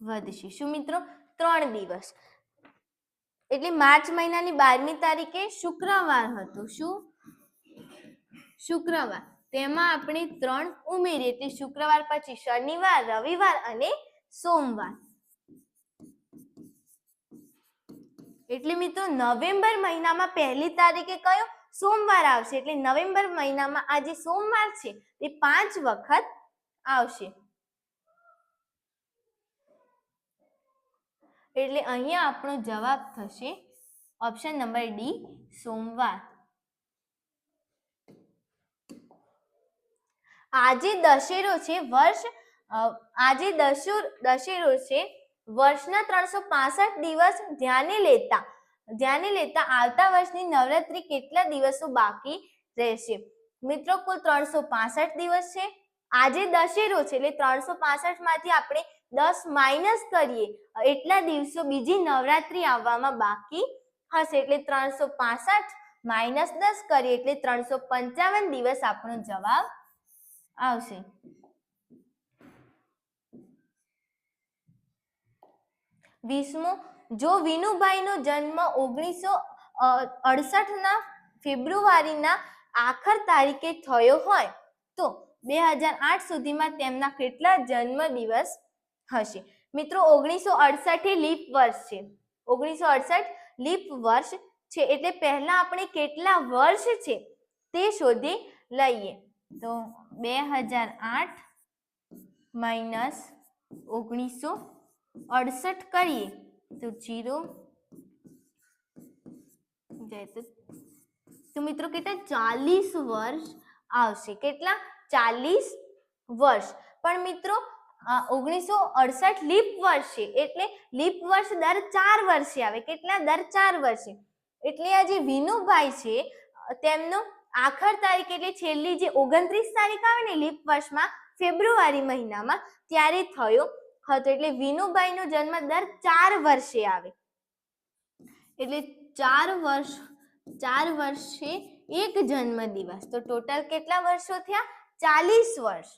વધશે. શું મિત્રો? 3 દિવસ. એટલે માર્ચ મહિનાની 12મી તારીખે શુક્રવાર હતો. શું? શુક્રવાર. તેમાં આપણે 3 ઉમેરીએ એટલે શુક્રવાર પછી શનિવાર, રવિવાર અને સોમવાર. એટલે મિત્રો નવેમ્બર મહિનામાં 1લી તારીખે કયો? સોમવાર આવશે. એટલે નવેમ્બર મહિનામાં આ જે સોમવાર છે એ 5 વખત આવશે. એટલે અહીંયા આપણો જવાબ થશે ઓપ્શન નંબર ડી, સોમવાર. આજે દશેરો છે વર્ષના 365 દિવસ ધ્યાને લેતા આવતા વર્ષની નવરાત્રી કેટલા દિવસો બાકી રહેશે? મિત્રો કુલ 365 દિવસ છે. આજે દશેરો છે એટલે 365 માંથી આપણે 10 માઇનસ કરીએ એટલા દિવસો બીજી નવરાત્રી આવવામાં બાકી હશે. એટલે 365 માઇનસ 10 કરીએ એટલે 355 દિવસ આપણો જવાબ આવશે. વીસમો, જો વિનુભાઈનો જન્મ 1968ના ફેબ્રુઆરીના આખર તારીખે થયો હોય તો 2008 સુધીમાં તેમના કેટલા જન્મ દિવસ હશે? મિત્રો 1968 એ લીપ વર્ષ છે. 1968 લીપ વર્ષ છે એટલે પહેલા આપણે કેટલા વર્ષ છે તે શોધી લઈએ. તો 2008 માઇનસ 1968 કરીએ તો 0 જાય તો મિત્રો કેટલા? 40 વર્ષ આવશે. કેટલા? 40 વર્ષ. પણ મિત્રો 1968 લીપ વર્ષ છે એટલે લીપ વર્ષ દર 4 વર્ષે આવે. કેટલા? દર 4 વર્ષે. એટલે આ જે વિનુભાઈ છે તેમનો આખર તારીખ એટલે છેલ્લી જે 29 તારીખ આવે ને લીપ વર્ષમાં ફેબ્રુઆરી મહિનામાં ત્યારે થયો હતો. એટલે વિનુભાઈનો જન્મ દર 4 વર્ષે આવે. એટલે 4 વર્ષે એક જન્મ દિવસ. તો ટોટલ કેટલા વર્ષો થયા? 40 વર્ષ.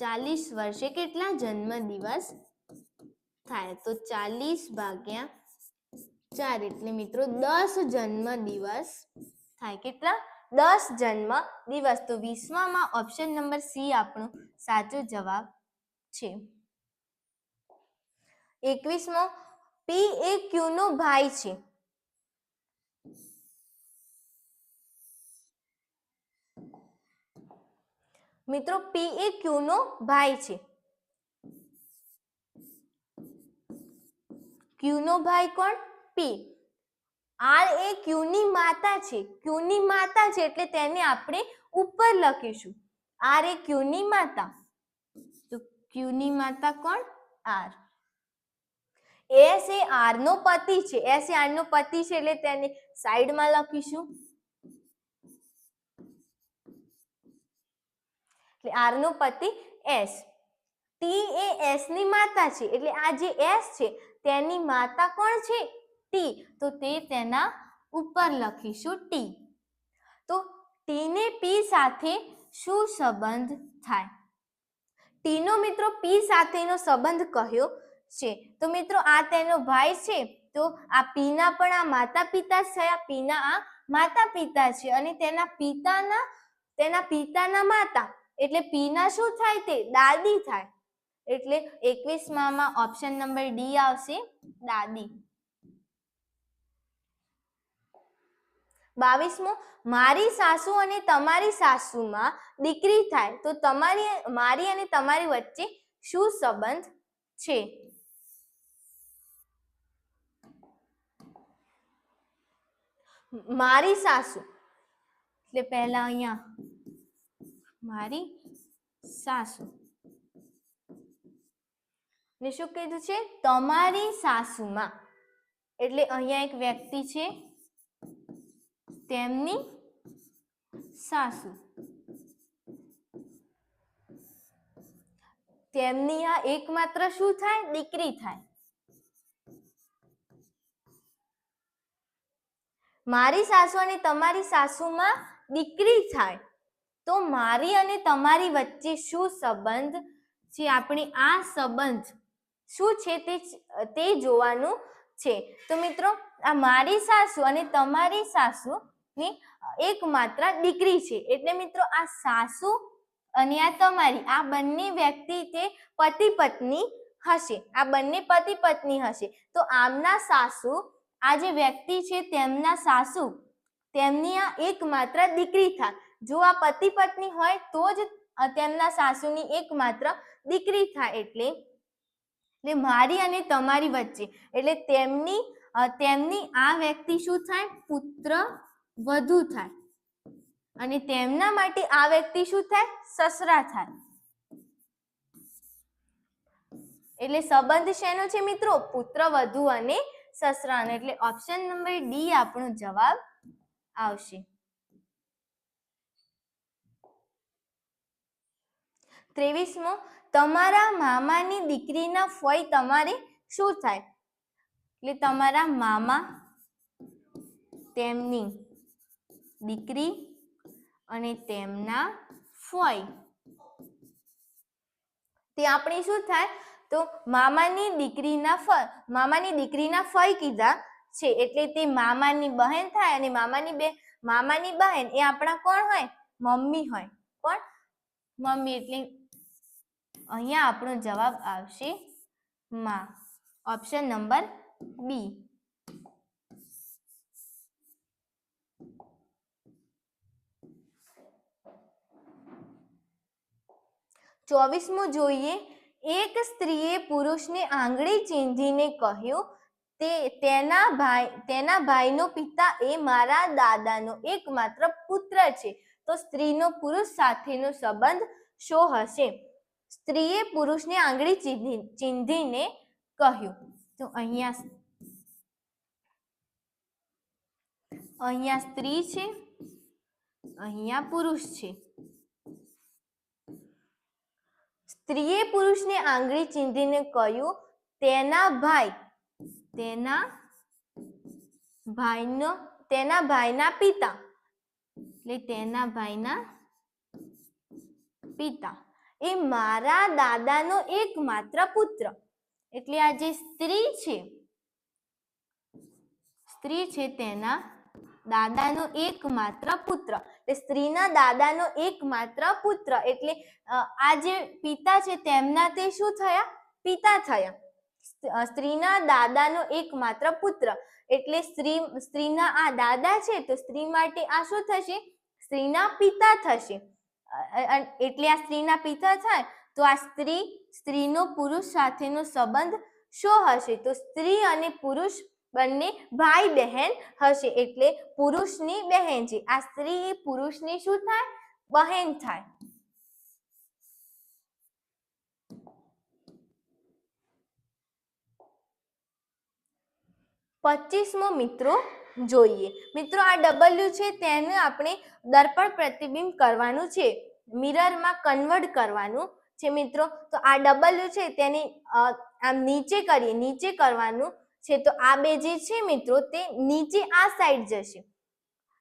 40 વર્ષે કેટલા જન્મ દિવસ થાય? તો 40 ભાગ્યા 4 એટલે મિત્રો 10 જન્મ દિવસ થાય. કેટલા? 10 જન્મ દિવસ. તો 20માં ઓપ્શન નંબર સી આપણો સાચો જવાબ છે. 21મો, પી એ ક્યુ નો ભાઈ છે. મિત્રો પી એ ક્યુ નો ભાઈ છે. ક્યુ નો ભાઈ કોણ? પી. આર એ ક્યુ ની માતા છે. ક્યુ ની માતા છે એટલે તેને આપણે ઉપર લખીશું. આર એ ક્યુ ની માતા. ક્યુ ની માતા કોણ? આર. એસ એ આર નો પતિ છે. એસ એ આર નો પતિ છે એટલે તેને સાઈડમાં લખીશું. એટલે આર નો પતિ એસ. ટી એ એસ ની માતા છે એટલે આ જે એસ છે તેની માતા કોણ છે? ટી. તો તે તેના ઉપર લખીશું ટી. તો ટી ને પી સાથે શું સંબંધ થાય? ટી નો મિત્રો પી સાથેનો સંબંધ કયો છે? તો મિત્રો આ તેનો ભાઈ છે તો આ પી ના પણ આ માતા પિતા થયા. પી ના આ માતા પિતા છે અને તેના પિતાના માતા એટલે પી ના શું થાય? તે દાદી થાય. એટલે 21 માં ઓપ્શન નંબર ડી આવશે, દાદી. 22મો, મારી સાસુ અને તમારી સાસુમાં દીકરી થાય તો મારી અને તમારી વચ્ચે શું સંબંધ છે? મારી સાસુ એટલે પહેલા અહીંયા મારી સાસુ ને શું કીધું છે? તમારી સાસુમાં. એટલે અહીંયા એક વ્યક્તિ છે, તેમની સાસુ. તેમની આ એકમાત્ર શું થાય? દીકરી થાય. મારી સાસુ અને તમારી સાસુમાં દીકરી થાય તો મારી અને તમારી વચ્ચે શું સંબંધ છે? આપણે આ સંબંધ શું છે તે જોવાનું છે. તો મિત્રો આ મારી સાસુ અને તમારી સાસુ ની એકમાત્ર દીકરી છે એટલે મિત્રો આ સાસુ અને આ તમારી આ બંને વ્યક્તિ તે પતિ પત્ની હશે. આ બંને પતિ પત્ની હશે તો આમના સાસુ, આ જે વ્યક્તિ છે તેમના સાસુ તેમની આ એકમાત્ર દીકરી થાય. જો આ પતિ પત્ની હોય તો જ તેમના સાસુની એકમાત્ર દીકરી થાય. એટલે મારી અને તમારી વચ્ચે એટલે તેમની આ વ્યક્તિ શું થાય? પુત્ર વધુ થાય. અને તેમના માટે આ વ્યક્તિ શું થાય? સસરા થાય. એટલે સંબંધ શેનો છે મિત્રો? પુત્ર વધુ અને સસરાનો. એટલે ઓપ્શન નંબર ડી આપણો જવાબ આવશે. 23મો, તમારા મામાની દીકરીના ફોઈ તમારે શું થાય? એટલે તમારા મામા, તેમની દીકરી અને તેમના ફોઈ તે આપણી શું થાય? તો મામાની દીકરીના ફોઈ કીધા છે એટલે તે મામાની બહેન થાય. અને મામાની બહેન એ આપણા કોણ હોય? મમ્મી હોય. કોણ? મમ્મી. એટલે અહીંયા આપણો જવાબ આવશે માં. ઓપ્શન નંબર બી. 24મો જોઈએ. એક સ્ત્રીએ પુરુષને આંગળી ચીંધીને કહ્યું, તેના ભાઈનો પિતા એ મારા દાદાનો એકમાત્ર પુત્ર છે. તો સ્ત્રીનો પુરુષ સાથેનો સંબંધ શો હશે? સ્ત્રીએ પુરુષને આંગળી ચીંધીને કહ્યું. તો અહીંયા સ્ત્રી છે, અહીંયા પુરુષ છે. સ્ત્રીએ પુરુષને આંગળી ચીંધીને કહ્યું, તેના ભાઈના પિતા એટલે તેના ભાઈના પિતા એ મારા દાદાનો એકમાત્ર પુત્ર. એટલે આ જે સ્ત્રી છે તેના દાદાનો એકમાત્ર પુત્ર. એટલે સ્ત્રીના દાદાનો એકમાત્ર પુત્ર એટલે આ જે પિતા છે તેમના તે શું થયા? પિતા થયા. સ્ત્રીના દાદાનો એકમાત્ર પુત્ર એટલે સ્ત્રીના આ દાદા છે તો સ્ત્રી માટે આ શું થશે? સ્ત્રીના પિતા થશે. એટલે આ સ્ત્રીના પિતા થાય તો આ સ્ત્રીનો પુરુષ સાથેનો સંબંધ શો હશે? તો સ્ત્રી અને પુરુષ બંને ભાઈ બહેન હશે. એટલે પુરુષની બહેન છે. આ સ્ત્રી એ પુરુષની શું થાય? બહેન થાય. 25મો મિત્રો જોઈએ. મિત્રો આ W છે તેને આપણે દર્પણ પ્રતિબિંબ કરવાનું છે, મિરરમાં કન્વર્ટ કરવાનું છે મિત્રો. તો આ W છે તેને આમ નીચે કરીએ, નીચે કરવાનું છે. તો આ બે જે છે મિત્રો તે નીચે આ સાઈડ જશે,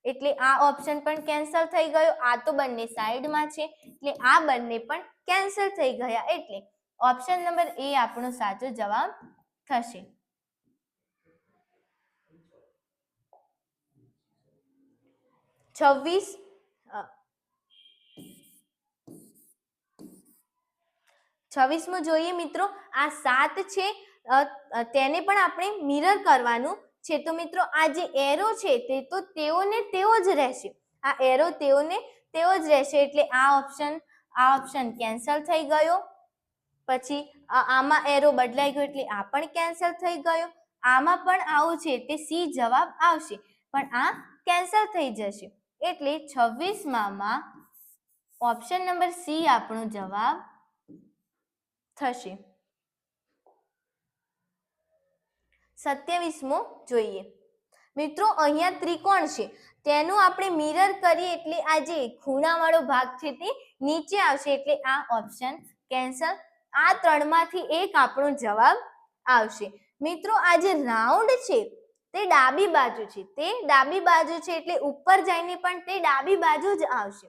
એટલે આ ઓપ્શન પણ કેન્સલ થઈ ગયો. આ તો બંને સાઈડમાં છે એટલે આ બંને પણ કેન્સલ થઈ ગયા, એટલે ઓપ્શન નંબર એ આપણો સાચો જવાબ થશે. છવ્વીસમું જોઈએ મિત્રો. આ 7 છે તેને પણ આપણે મિરર કરવાનું છે. તો મિત્રો આ જે એરો છે તે તો તેઓને તેવો જ રહેશે, આ એરો તેઓને તેવો જ રહેશે, એટલે આ ઓપ્શન કેન્સલ થઈ ગયો. પછી આમાં એરો બદલાઈ ગયો એટલે આ પણ કેન્સલ થઈ ગયો. આમાં પણ આવું છે તે સી જવાબ આવશે, પણ આ કેન્સલ થઈ જશે, એટલે 26માં ઓપ્શન નંબર સી આપણો જવાબ થશે. 27મો જોઈએ. મિત્રો અહીંયા ત્રિકોણ છે તેનું આપણે મિરર કરીએ એટલે આ જે ખૂણાવાળો ભાગ છે તે નીચે આવશે, એટલે આ ઓપ્શન કેન્સલ. આ 3માંથી એક આપણો જવાબ આવશે. મિત્રો આ જે રાઉન્ડ છે તે ડાબી બાજુ છે, એટલે ઉપર જઈને પણ તે ડાબી બાજુ જ આવશે.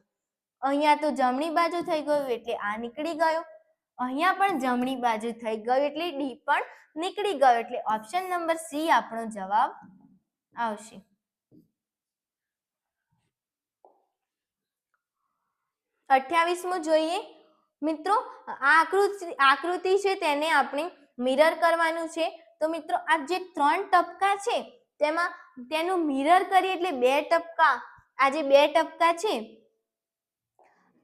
અહીંયા તો જમણી બાજુ થઈ ગયું એટલે આ નીકળી ગયો, અહીંયા પણ જમણી બાજુ થઈ ગયું એટલે ડી પણ નીકળી ગયો, એટલે ઓપ્શન નંબર સી આપણો જવાબ આવશે. 28મું જોઈએ. મિત્રો આ આકૃતિ છે તેને આપણે મિરર કરવાનું છે. તો મિત્રો આ જે 3 ટપકા છે તેનું મિરર કરીએ એટલે 2 ટપકા, આ જે 2 ટપકા છે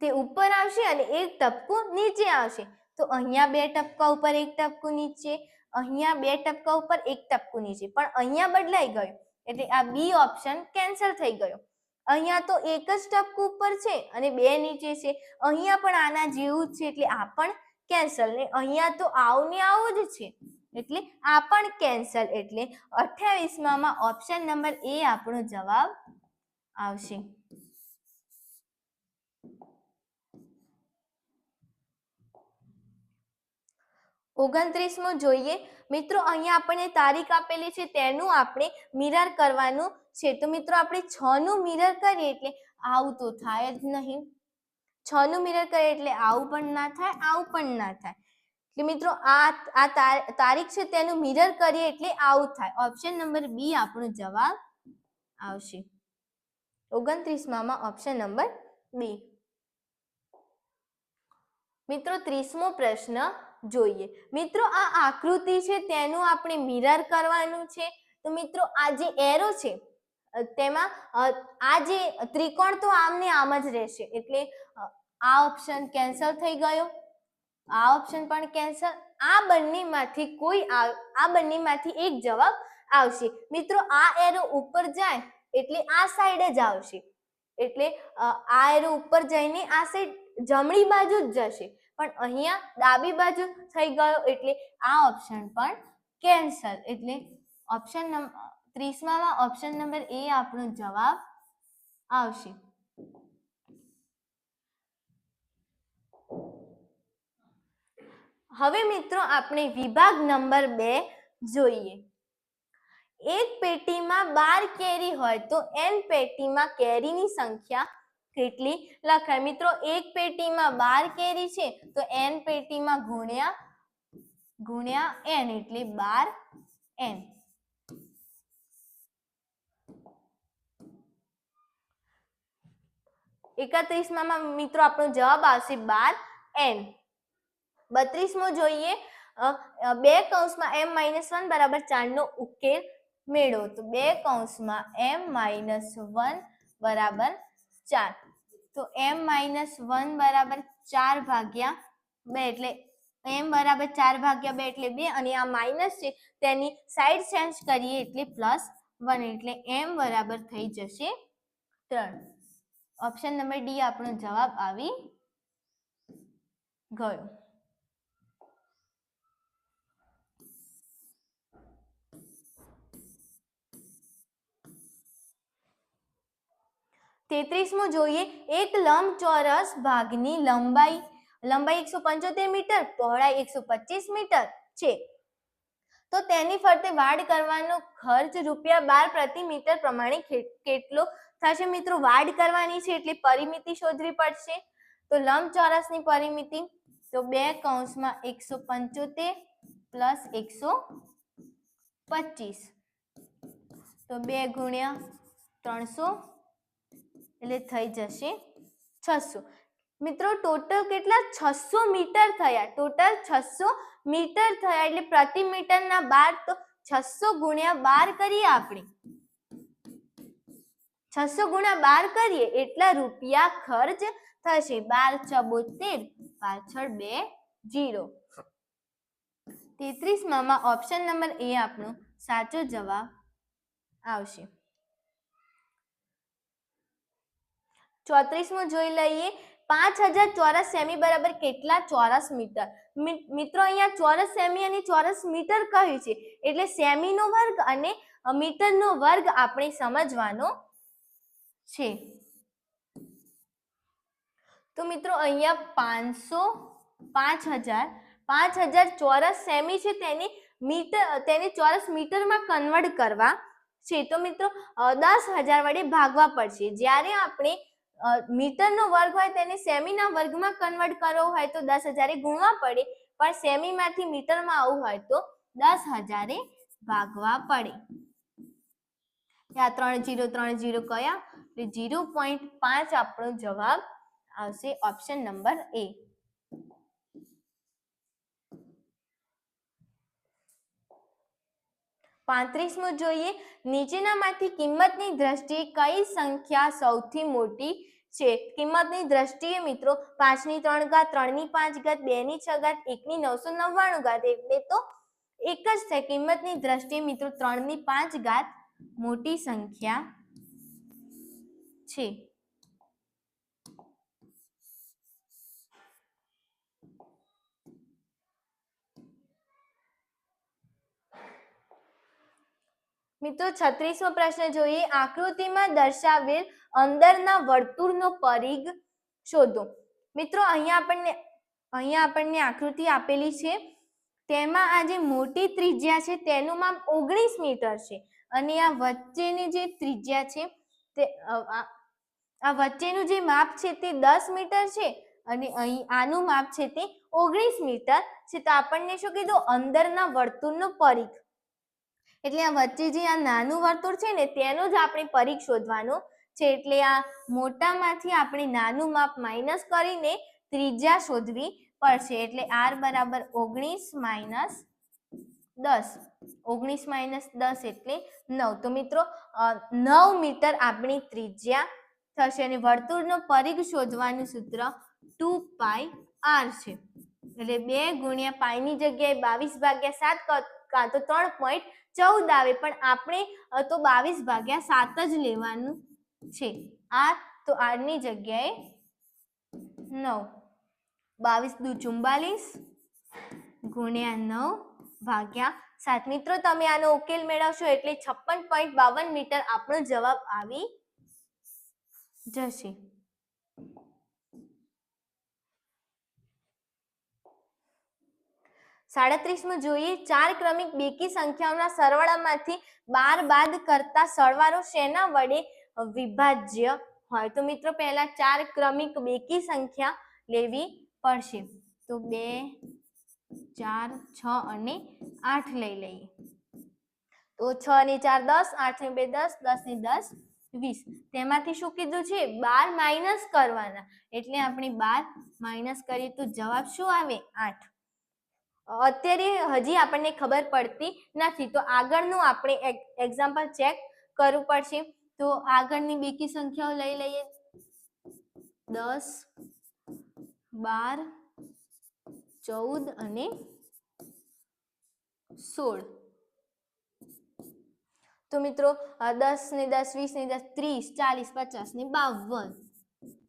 તે ઉપર આવશે અને એક ટપકું નીચે આવશે. તો અહીંયા 2 ટપકા ઉપર એક ટપકું નીચે, અહીંયા 2 ટપકા ઉપર એક ટપકું નીચે, પણ અહીંયા બદલાઈ ગયું એટલે આ બી ઓપ્શન કેન્સલ થઈ ગયો. અહીંયા તો એક જ ટપકું ઉપર છે અને 2 નીચે છે, અહીંયા પણ આના જેવું જ છે એટલે આ પણ કેન્સલ, ને અહીંયા તો આવું ને આવું જ છે એટલે આ પણ કેન્સલ, એટલે 28માં ઓપ્શન નંબર એ આપણો જવાબ આવશે. 29મું જોઈએ. મિત્રો અહીંયા આપણને તારીખ આપેલી છે તેનું આપણે મિરર કરવાનું છે. તો મિત્રો આપણે 6નું મિરર કરીએ એટલે આવું તો થાય જ નહીં, 6નું મિરર કરીએ એટલે આવું પણ ના થાય, આવું પણ ના થાય, એટલે મિત્રો આ તારીખ છે તેનું મિરર કરીએ એટલે આવું થાય. ઓપ્શન નંબર બી આપણો જવાબ આવશે. 29માં ઓપ્શન નંબર બી. મિત્રો 30મો પ્રશ્ન જોઈએ. મિત્રો આ આકૃતિ છે તેનું આપણે મિરર કરવાનું છે. તો મિત્રો આ જે એરો છે તેમાં આ જે ત્રિકોણ તો આમને આમ જ રહેશે, એટલે આ ઓપ્શન કેન્સલ થઈ ગયો, આ ઓપ્શન પણ કેન્સલ. આ બંનેમાંથી એક જવાબ આવશે. મિત્રો આ એરો ઉપર જાય એટલે આ સાઈડ જ આવશે, એટલે આ એરો ઉપર જઈને આ સાઈડ જમણી બાજુ જ જશે, પણ અહીંયા ડાબી બાજુ થઈ ગયો એટલે આ ઓપ્શન પણ કેન્સલ, એટલે ઓપ્શન 30માં ઓપ્શન નંબર એ આપણો જવાબ આવશે. હવે મિત્રો આપણે વિભાગ નંબર 2 જોઈએ. એક પેટીમાં 12 કેરી હોય તો n પેટીમાં કેરીની સંખ્યા કેટલી લખાય? મિત્રો એક પેટીમાં 12 કેરી છે તો n પેટીમાં ગુણ્યા n એટલે 12n. એકત્રીસમાં મિત્રો આપણો જવાબ આવશે 12n. 32મો જોઈએ. 2 કૌંસમાં m-1 બરાબર 4 નો ઉકેલ મેળવો. તો 2 કૌંસમાં m-1 બરાબર 4. તો m-1 બરાબર 4 ભાગ્યા 2 એટલે m બરાબર 4 ભાગ્યા 2 એટલે 2, અને આ માઇનસ છે તેની સાઈડ ચેન્જ કરીએ એટલે +1, એટલે m બરાબર થઈ જશે 3. ઓપ્શન નંબર ડી આપણો જવાબ આવી ગયો. 33મું જોઈએ, એક લંબચોરસ ભાગની લંબાઈ 175 મીટર, પહોળાઈ 125 મીટર છે, તો તેની ફરતે વાડ કરવાનો ખર્ચ ₹12 પ્રતિ મીટર પ્રમાણે કેટલો થશે? મિત્રો વાડ કરવાની છે એટલે પરિમિતિ શોધવી પડશે. તો લંબચોરસની પરિમિતિ તો 2 કૌંસમાં 175 પ્લસ 125, તો 2 ગુણ્યા 300 એટલે થઈ જશે 600. મિત્રો ટોટલ કેટલા? 600 મીટર થયા. ટોટલ 600 મીટર થયા એટલે પ્રતિ મીટરના 12, તો 600 ગુણ્યા 12 કરીએ આપણે. 600 ગુણ્યા 12 કરીએ એટલા રૂપિયા ખર્ચ થશે. 12 × 72, પાછળ 2 0. 33માં ઓપ્શન નંબર એ આપણો સાચો જવાબ આવશે. 34મું જોઈ લઈએ, 5000 ચોરસ સેમી બરાબર કેટલા ચોરસ મીટર? મિત્રો અહીંયા ચોરસ સેમી અને ચોરસ મીટર કહ્યું છે એટલે સેમીનો વર્ગ અને મીટરનો વર્ગ આપણે સમજવાનો છે. તો મિત્રો અહીંયા 5000 ચોરસ સેમી છે તેને ચોરસ મીટરમાં કન્વર્ટ કરવા છે. તો મિત્રો 10,000 વડે ભાગવા પડશે. જ્યારે આપણે મીટરનો વર્ગ હોય તેને સેમીના વર્ગમાં કન્વર્ટ કરવો હોય તો 10,000 ગુણવા પડે, પણ સેમીમાંથી મીટરમાં આવવું હોય તો 10,000 ભાગવા પડે. આ 3 0 3 0 કયા? એટલે 0.5 આપણો જવાબ આવશે, ઓપ્શન નંબર એ. 35મું જોઈએ, નીચેનામાંથી કિંમતની દ્રષ્ટિએ કઈ સંખ્યા સૌથી મોટી છે? કિંમતની દ્રષ્ટિએ મિત્રો 5 ની 3 ઘાત, 3 ની 5 ઘાત, 2 ની 6 ઘાત, 1 ની 999 ઘાત એટલે તો એક જ છે. કિંમતની દ્રષ્ટિએ મિત્રો 3 ની 5 ઘાત મોટી સંખ્યા છે. મિત્રો 36મો પ્રશ્ન જોઈએ, આકૃતિમાં દર્શાવેલ અંદરના વર્તુળનો પરિઘ શોધો. મિત્રો અહીંયા આપણને આકૃતિ આપેલી છે, તેમાં આ જે મોટી ત્રિજ્યા છે તેનું માપ 19 મીટર છે અને આ વચ્ચેની જે ત્રિજ્યા છે તે આ વચ્ચેનું જે માપ છે તે 10 મીટર છે અને અહીં આનું માપ છે તે 19 મીટર છે. તો આપણને શું કીધું? અંદરના વર્તુળનો પરિઘ, એટલે આ વચ્ચે જે આ નાનું વર્તુળ છે ને તેનો જ આપણે પરિઘ શોધવાનો છે. એટલે આ મોટામાંથી આપણે નાનું માપ માઇનસ કરીને ત્રિજ્યા શોધવી પડશે. એટલે r બરાબર 19 માઇનસ 10. 19 - 10 એટલે 9. તો મિત્રો 9 મીટર આપણી ત્રિજ્યા થશે અને વર્તુળનો પરિઘ શોધવાનું સૂત્ર 2πr છે. એટલે 2 ગુણ્યા પાઈ ની જગ્યાએ 22/7 કાં તો 3.14 આવે, પણ આપણે તો 22/7 જ લેવાનું છે. r તો r ની જગ્યાએ 9. 22 × 2 = 44 ગુણ્યા 9/7. મિત્રો તમે આનો ઉકેલ મેળવશો એટલે 56.52 મીટર આપણો જવાબ આવી જશે. 37મું જોઈએ, 4 ક્રમિક બેકી સંખ્યાઓના સરવાળામાંથી 12 બાદ કરતા સરવાળો શેના વડે વિભાજ્ય હોય? તો મિત્રો પહેલા 4 ક્રમિક બેકી સંખ્યા લેવી પડશે. તો 2 4 6 અને 8 લઈ લઈએ. તો 6 ને 4 10, 8 ને 2 10, 10 ને 10 20. તેમાંથી શું કીધું છે? 12 માઇનસ કરવાના, એટલે આપણે 12 માઇનસ કરીએ તો જવાબ શું આવે? 8. અત્યારે હજી આપણને ખબર પડતી નથી, તો આગળનું આપણે એક્ઝામ્પલ ચેક કરવું પડશે. તો આગળની બેકી સંખ્યાઓ લઈ લઈએ. 10 12 14 અને 16. તો મિત્રો 10 ને 10 20 ને 10 30 40 50 ને 52.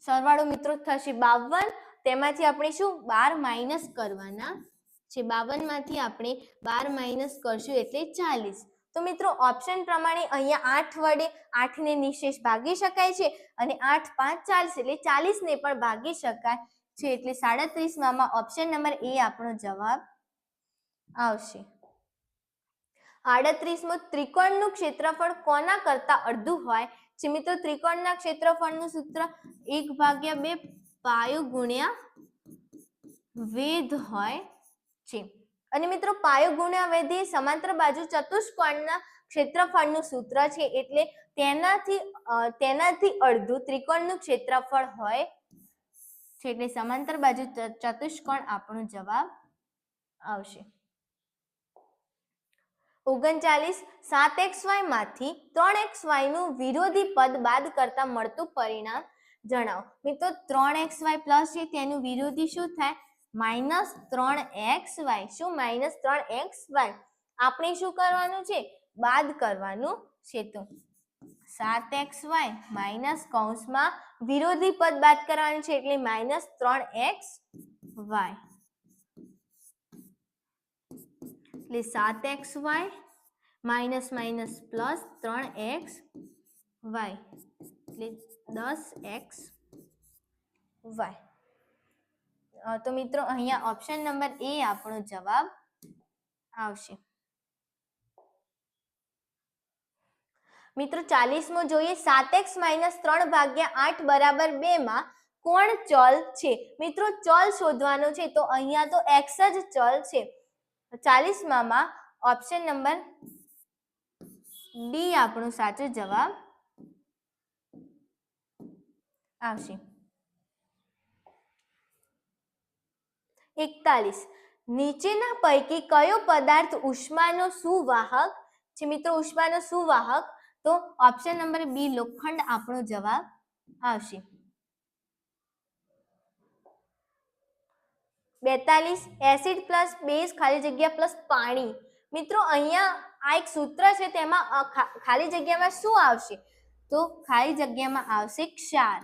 સરવાળો મિત્રો થશે 52. તેમાંથી આપણે શું 12 માઇનસ કરવાના છે. 52 માંથી આપણે 12 માઇનસ કરશું એટલે 40. તો મિત્રો ઓપ્શન પ્રમાણે અહીંયા 8 વડે 8 ને નિશેષ ભાગી શકાય છે અને 8 5 40 એટલે 40 ને પણ ભાગી શકાય છે, એટલે 37 માં ઓપ્શન નંબર એ આપણો જવાબ આવશે. 38મો ત્રિકોણનું ક્ષેત્રફળ કોના કરતા અડધું હોય છે? મિત્રો ત્રિકોણના ક્ષેત્રફળનું સૂત્ર 1/2 પાયો ગુણ્યા વેધ હોય છે અને મિત્રો પાયો ગુણ્યા વેધ એ સમાંતર બાજુ ચતુષ્કોણના ક્ષેત્રફળનું સૂત્ર છે, એટલે તેનાથી અડધું ત્રિકોણનું ક્ષેત્રફળ હોય છે, એટલે સમાંતર બાજુ ચતુષ્કોણ આપણો જવાબ આવશે. 39 7xy માંથી 3xy નું વિરોધી પદ બાદ કરતા મળતું પરિણામ જણાવો. મિત્રો 3xy પ્લસ છે તેનું વિરોધી શું થાય? -3xy. શું? -3xy. આપણે શું કરવાનું છે? બાદ કરવાનું છે. તો 7xy માઇનસ કૌંસમાં વિરોધી પદ બાદ કરવાનું છે એટલે -3xy. એટલે 7xy minus minus plus 3xy એટલે 10xy. તો મિત્રો અહીંયા ઓપ્શન નંબર એ આપણો જવાબ આવશે. મિત્રો 40મો જોઈએ. 7x - 3/8 = 2 માં કોણ ચલ છે? મિત્રો ચલ શોધવાનો છે તો અહીંયા તો x જ ચલ છે. 40માં ઓપ્શન નંબર ડી આપણો સાચો જવાબ આવશે. 41 નીચેના પૈકી કયો પદાર્થ ઉષ્માનો સુવાહક છે? મિત્રો ઉષ્માનો સુવાહક તો ઓપ્શન નંબર બી લોખંડ આપણો જવાબ આવશે. 42 એસિડ પ્લસ બેઝ ખાલી જગ્યા પ્લસ પાણી. મિત્રો અહીંયા આ એક સૂત્ર છે તેમાં ખાલી જગ્યામાં શું આવશે? તો ખાલી જગ્યામાં આવશે ક્ષાર.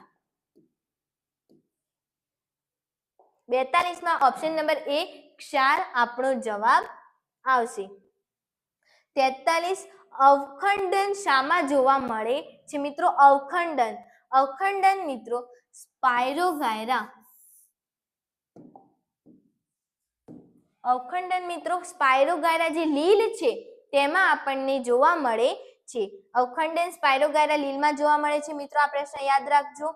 42માં ઓપ્શન નંબર એ ક્ષાર આપણો જવાબ આવશે. 43 અવખંડન શામાં જોવા મળે છે? મિત્રો અવખંડન મિત્રો સ્પાયરોગાયરા. અવખંડન મિત્રો સ્પાયરોગાયરા જે લીલ છે તેમાં આપણને જોવા મળે છે. અવખંડન સ્પાયરોગાયરા લીલમાં જોવા મળે છે. મિત્રો આ પ્રશ્ન યાદ રાખજો.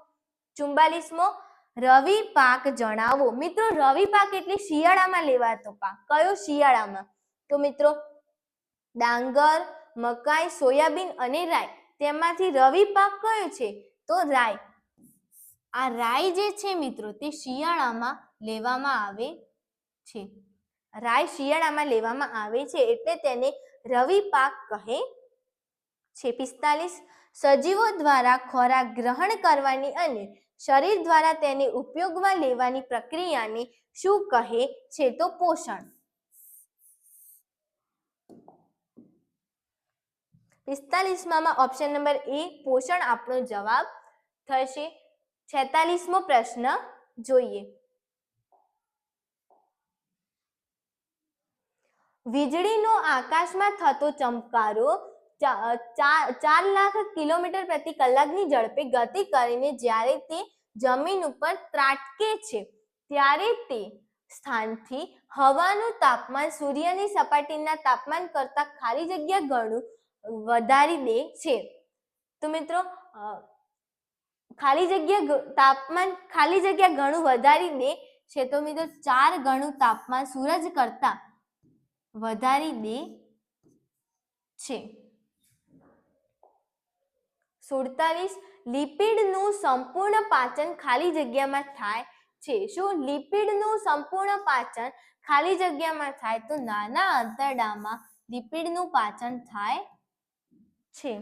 44મો રવિ પાક જણાવો. મિત્રો રવિ પાક એટલે શિયાળામાં લેવાતો પાક. કયો શિયાળામાં? તો મિત્રો ડાંગર, મકાઈ, સોયાબીન અને રાઈ. તેમાંથી રવિ પાક કયો છે? તો રાઈ. આ રાઈ જે છે મિત્રો તે શિયાળામાં લેવામાં આવે છે. રાઈ શિયાળામાં લેવામાં આવે છે એટલે તેને રવિ પાક કહે છે. 45 સજીવો દ્વારા ખોરાક ગ્રહણ કરવાની અને શરીર દ્વારા તેને ઉપયોગમાં લેવાની પ્રક્રિયાને શું કહે છે? તો પોષણ. 45માં ઓપ્શન નંબર એ પોષણ આપણો જવાબ થશે. 46મો પ્રશ્ન જોઈએ. વીજળીનો આકાશમાં થતો ચમકારો 4 લાખ કિલોમીટર પ્રતિ કલાકની ઝડપે ગતિ કરીને જ્યારે તે જમીન ઉપર ત્રાટકે છે ત્યારે તે સ્થાનથી હવાનું તાપમાન સૂર્યની સપાટીના તાપમાન કરતા ખાલી જગ્યા ગણું વધારી દે છે. તો મિત્રો ખાલી જગ્યા ગણું વધારી દે છે તો મિત્રો 4 ગણું તાપમાન સૂરજ કરતા વધારી દે છે. 47 લિપિડનું સંપૂર્ણ પાચન ખાલી જગ્યામાં થાય છે. શું? લિપિડનું સંપૂર્ણ પાચન ખાલી જગ્યામાં થાય તો નાના આંતરડામાં લિપિડનું પાચન થાય છે.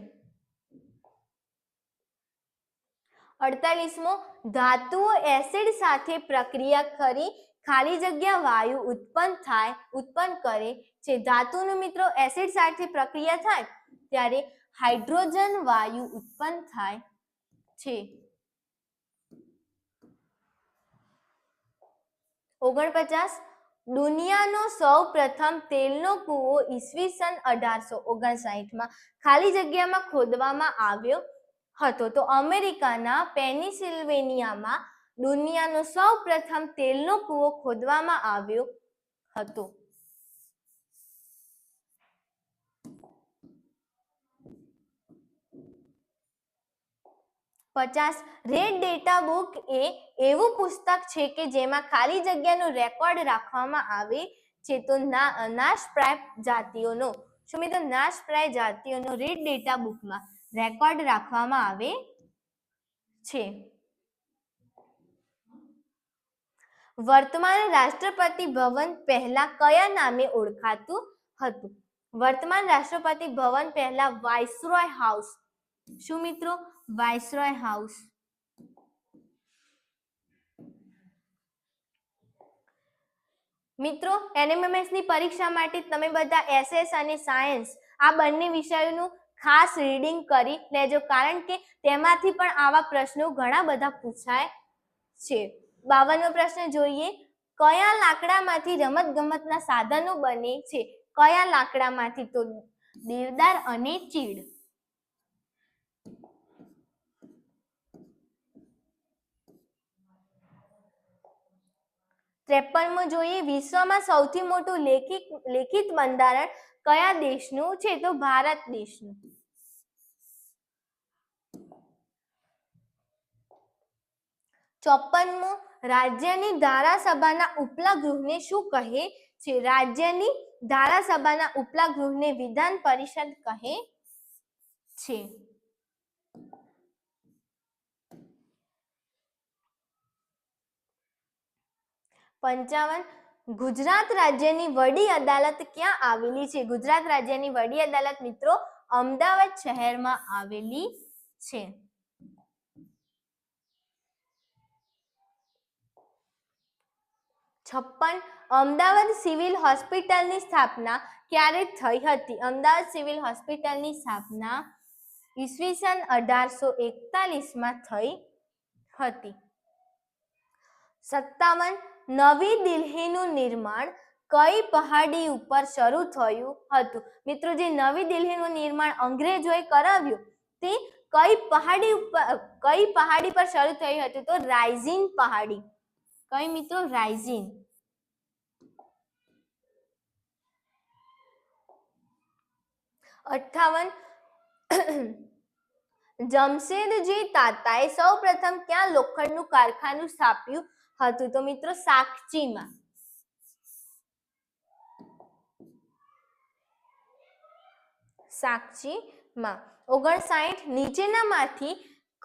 48મો ધાતુઓ એસિડ સાથે પ્રક્રિયા કરી ખાલી જગ્યા વાયુ ઉત્પન્ન કરે છે. ધાતુનું મિત્રો એસિડ સાથે પ્રક્રિયા થાય ત્યારે હાઇડ્રોજન વાયુ ઉત્પન્ન થાય છે. 49 દુનિયાનો સૌ પ્રથમ તેલનો કૂવો ઈસવીસન 1859 ખાલી જગ્યામાં ખોદવામાં આવ્યો હતો. તો અમેરિકાના પેનિસિલ્વેનિયામાં દુનિયાનો સૌ પ્રથમ તેલનો કૂવો ખોદવામાં આવ્યો હતો. 50 રેડ ડેટા બુક એ એવું પુસ્તક છે કે જેમાં ખાલી જગ્યાનો રેકોર્ડ રાખવામાં આવે છે. તો નાશપ્રાય જાતિઓનો શું મિત્રો નાશપ્રાય જાતિઓનો રેડ ડેટા બુકમાં રેકોર્ડ રાખવામાં આવે છે. વર્તમાન રાષ્ટ્રપતિ ભવન પહેલા કયા નામે ઓળખાતું હતું? વર્તમાન રાષ્ટ્રપતિ ભવન પહેલા વાઇસરોય હાઉસ. શું મિત્રો વાઇસરોય હાઉસ. મિત્રો એનએમએમએસ ની પરીક્ષા માટે તમે બધા એસએસ અને સાયન્સ આ બંને વિષયોનું ખાસ રીડિંગ કરી લેજો, કારણ કે તેમાંથી પણ આવા પ્રશ્નો ઘણા બધા પૂછાય છે. 52મો પ્રશ્ન જોઈએ. કયા લાકડામાંથી રમત ગમતના સાધનો બને છે? કયા લાકડામાંથી? તો દેવદાર અને ચીડ. 53મો જોઈએ. વિશ્વમાં સૌથી મોટું લેખિત બંધારણ કયા દેશનું છે? તો ભારત દેશનું. 54મો રાજ્યની ધારાસભાના ઉપલા ગૃહને શું કહે છે? રાજ્યની ધારાસભાના ઉપલા ગૃહને વિધાન પરિષદ કહે છે. 55 ગુજરાત રાજ્યની વડી અદાલત ક્યાં આવેલી છે? ગુજરાત રાજ્યની વડી અદાલત મિત્રો અમદાવાદ શહેરમાં આવેલી છે. 56 અમદાવાદ સિવિલ હોસ્પિટલની સ્થાપના ક્યારે થઈ હતી? અમદાવાદ સિવિલ હોસ્પિટલની સ્થાપના ઈસવીસન 1841માં થઈ હતી. 57 નવી દિલ્હીનું નિર્માણ કઈ પહાડી ઉપર શરૂ થયું હતું? મિત્રો જે નવી દિલ્હીનું નિર્માણ અંગ્રેજોએ કરાવ્યું તે કઈ પહાડી પર શરૂ થયું હતું? તો રાઇઝિન પહાડી. કઈ મિત્રો? રાઇઝિન. 58 જમશેદજી તાતાએ સૌ પ્રથમ ક્યાં લોખંડનું કારખાનું સ્થાપ્યું હતું? તો મિત્રો સાકચીમાં. 59 નીચેનામાંથી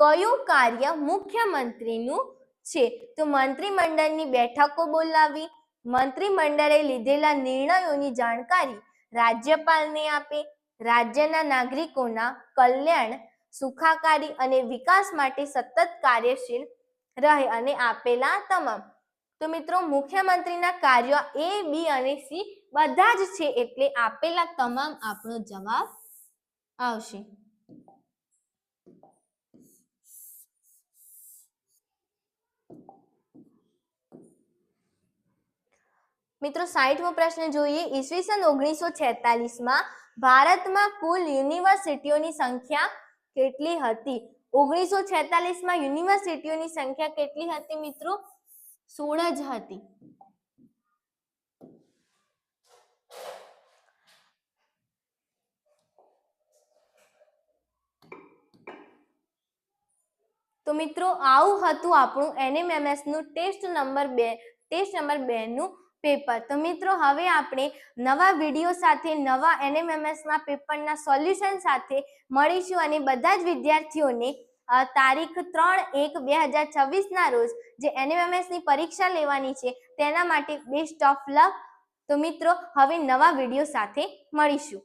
કયું કાર્ય મુખ્યમંત્રીનું છે? તો મંત્રીમંડળની બેઠકો બોલાવી, મંત્રીમંડળે લીધેલા નિર્ણયોની જાણકારી રાજ્યપાલને આપે, રાજ્યના નાગરિકોના કલ્યાણ, સુખાકારી અને વિકાસ માટે સતત કાર્યશીલ રહે અને આપેલા તમામ. તો મિત્રો મુખ્યમંત્રીના કાર્યો A, B અને C બધા જ છે, એટલે આપેલા તમામ આપણો જવાબ આવશે. મિત્રો 60મો પ્રશ્ન જોઈએ. ઈસવીસન 1946માં ભારતમાં કુલ યુનિવર્સિટીઓની સંખ્યા કેટલી હતી? 1946માં યુનિવર્સિટીઓની સંખ્યા કેટલી હતી મિત્રો? 16 જ હતી. તો મિત્રો આવું હતું આપણું એનએમએમએસ નું ટેસ્ટ નંબર 2 નું પેપર. તો મિત્રો હવે આપણે નવા વિડીયો સાથે નવા એનએમએમએસ ના પેપરના સોલ્યુશન સાથે મળીશું અને બધા જ વિદ્યાર્થીઓને તારીખ 3/1/2026 ના રોજ જે એનએમએમએસ ની પરીક્ષા લેવાની છે તેના માટે બેસ્ટ ઓફ લક. તો મિત્રો હવે નવા વિડીયો સાથે મળીશું.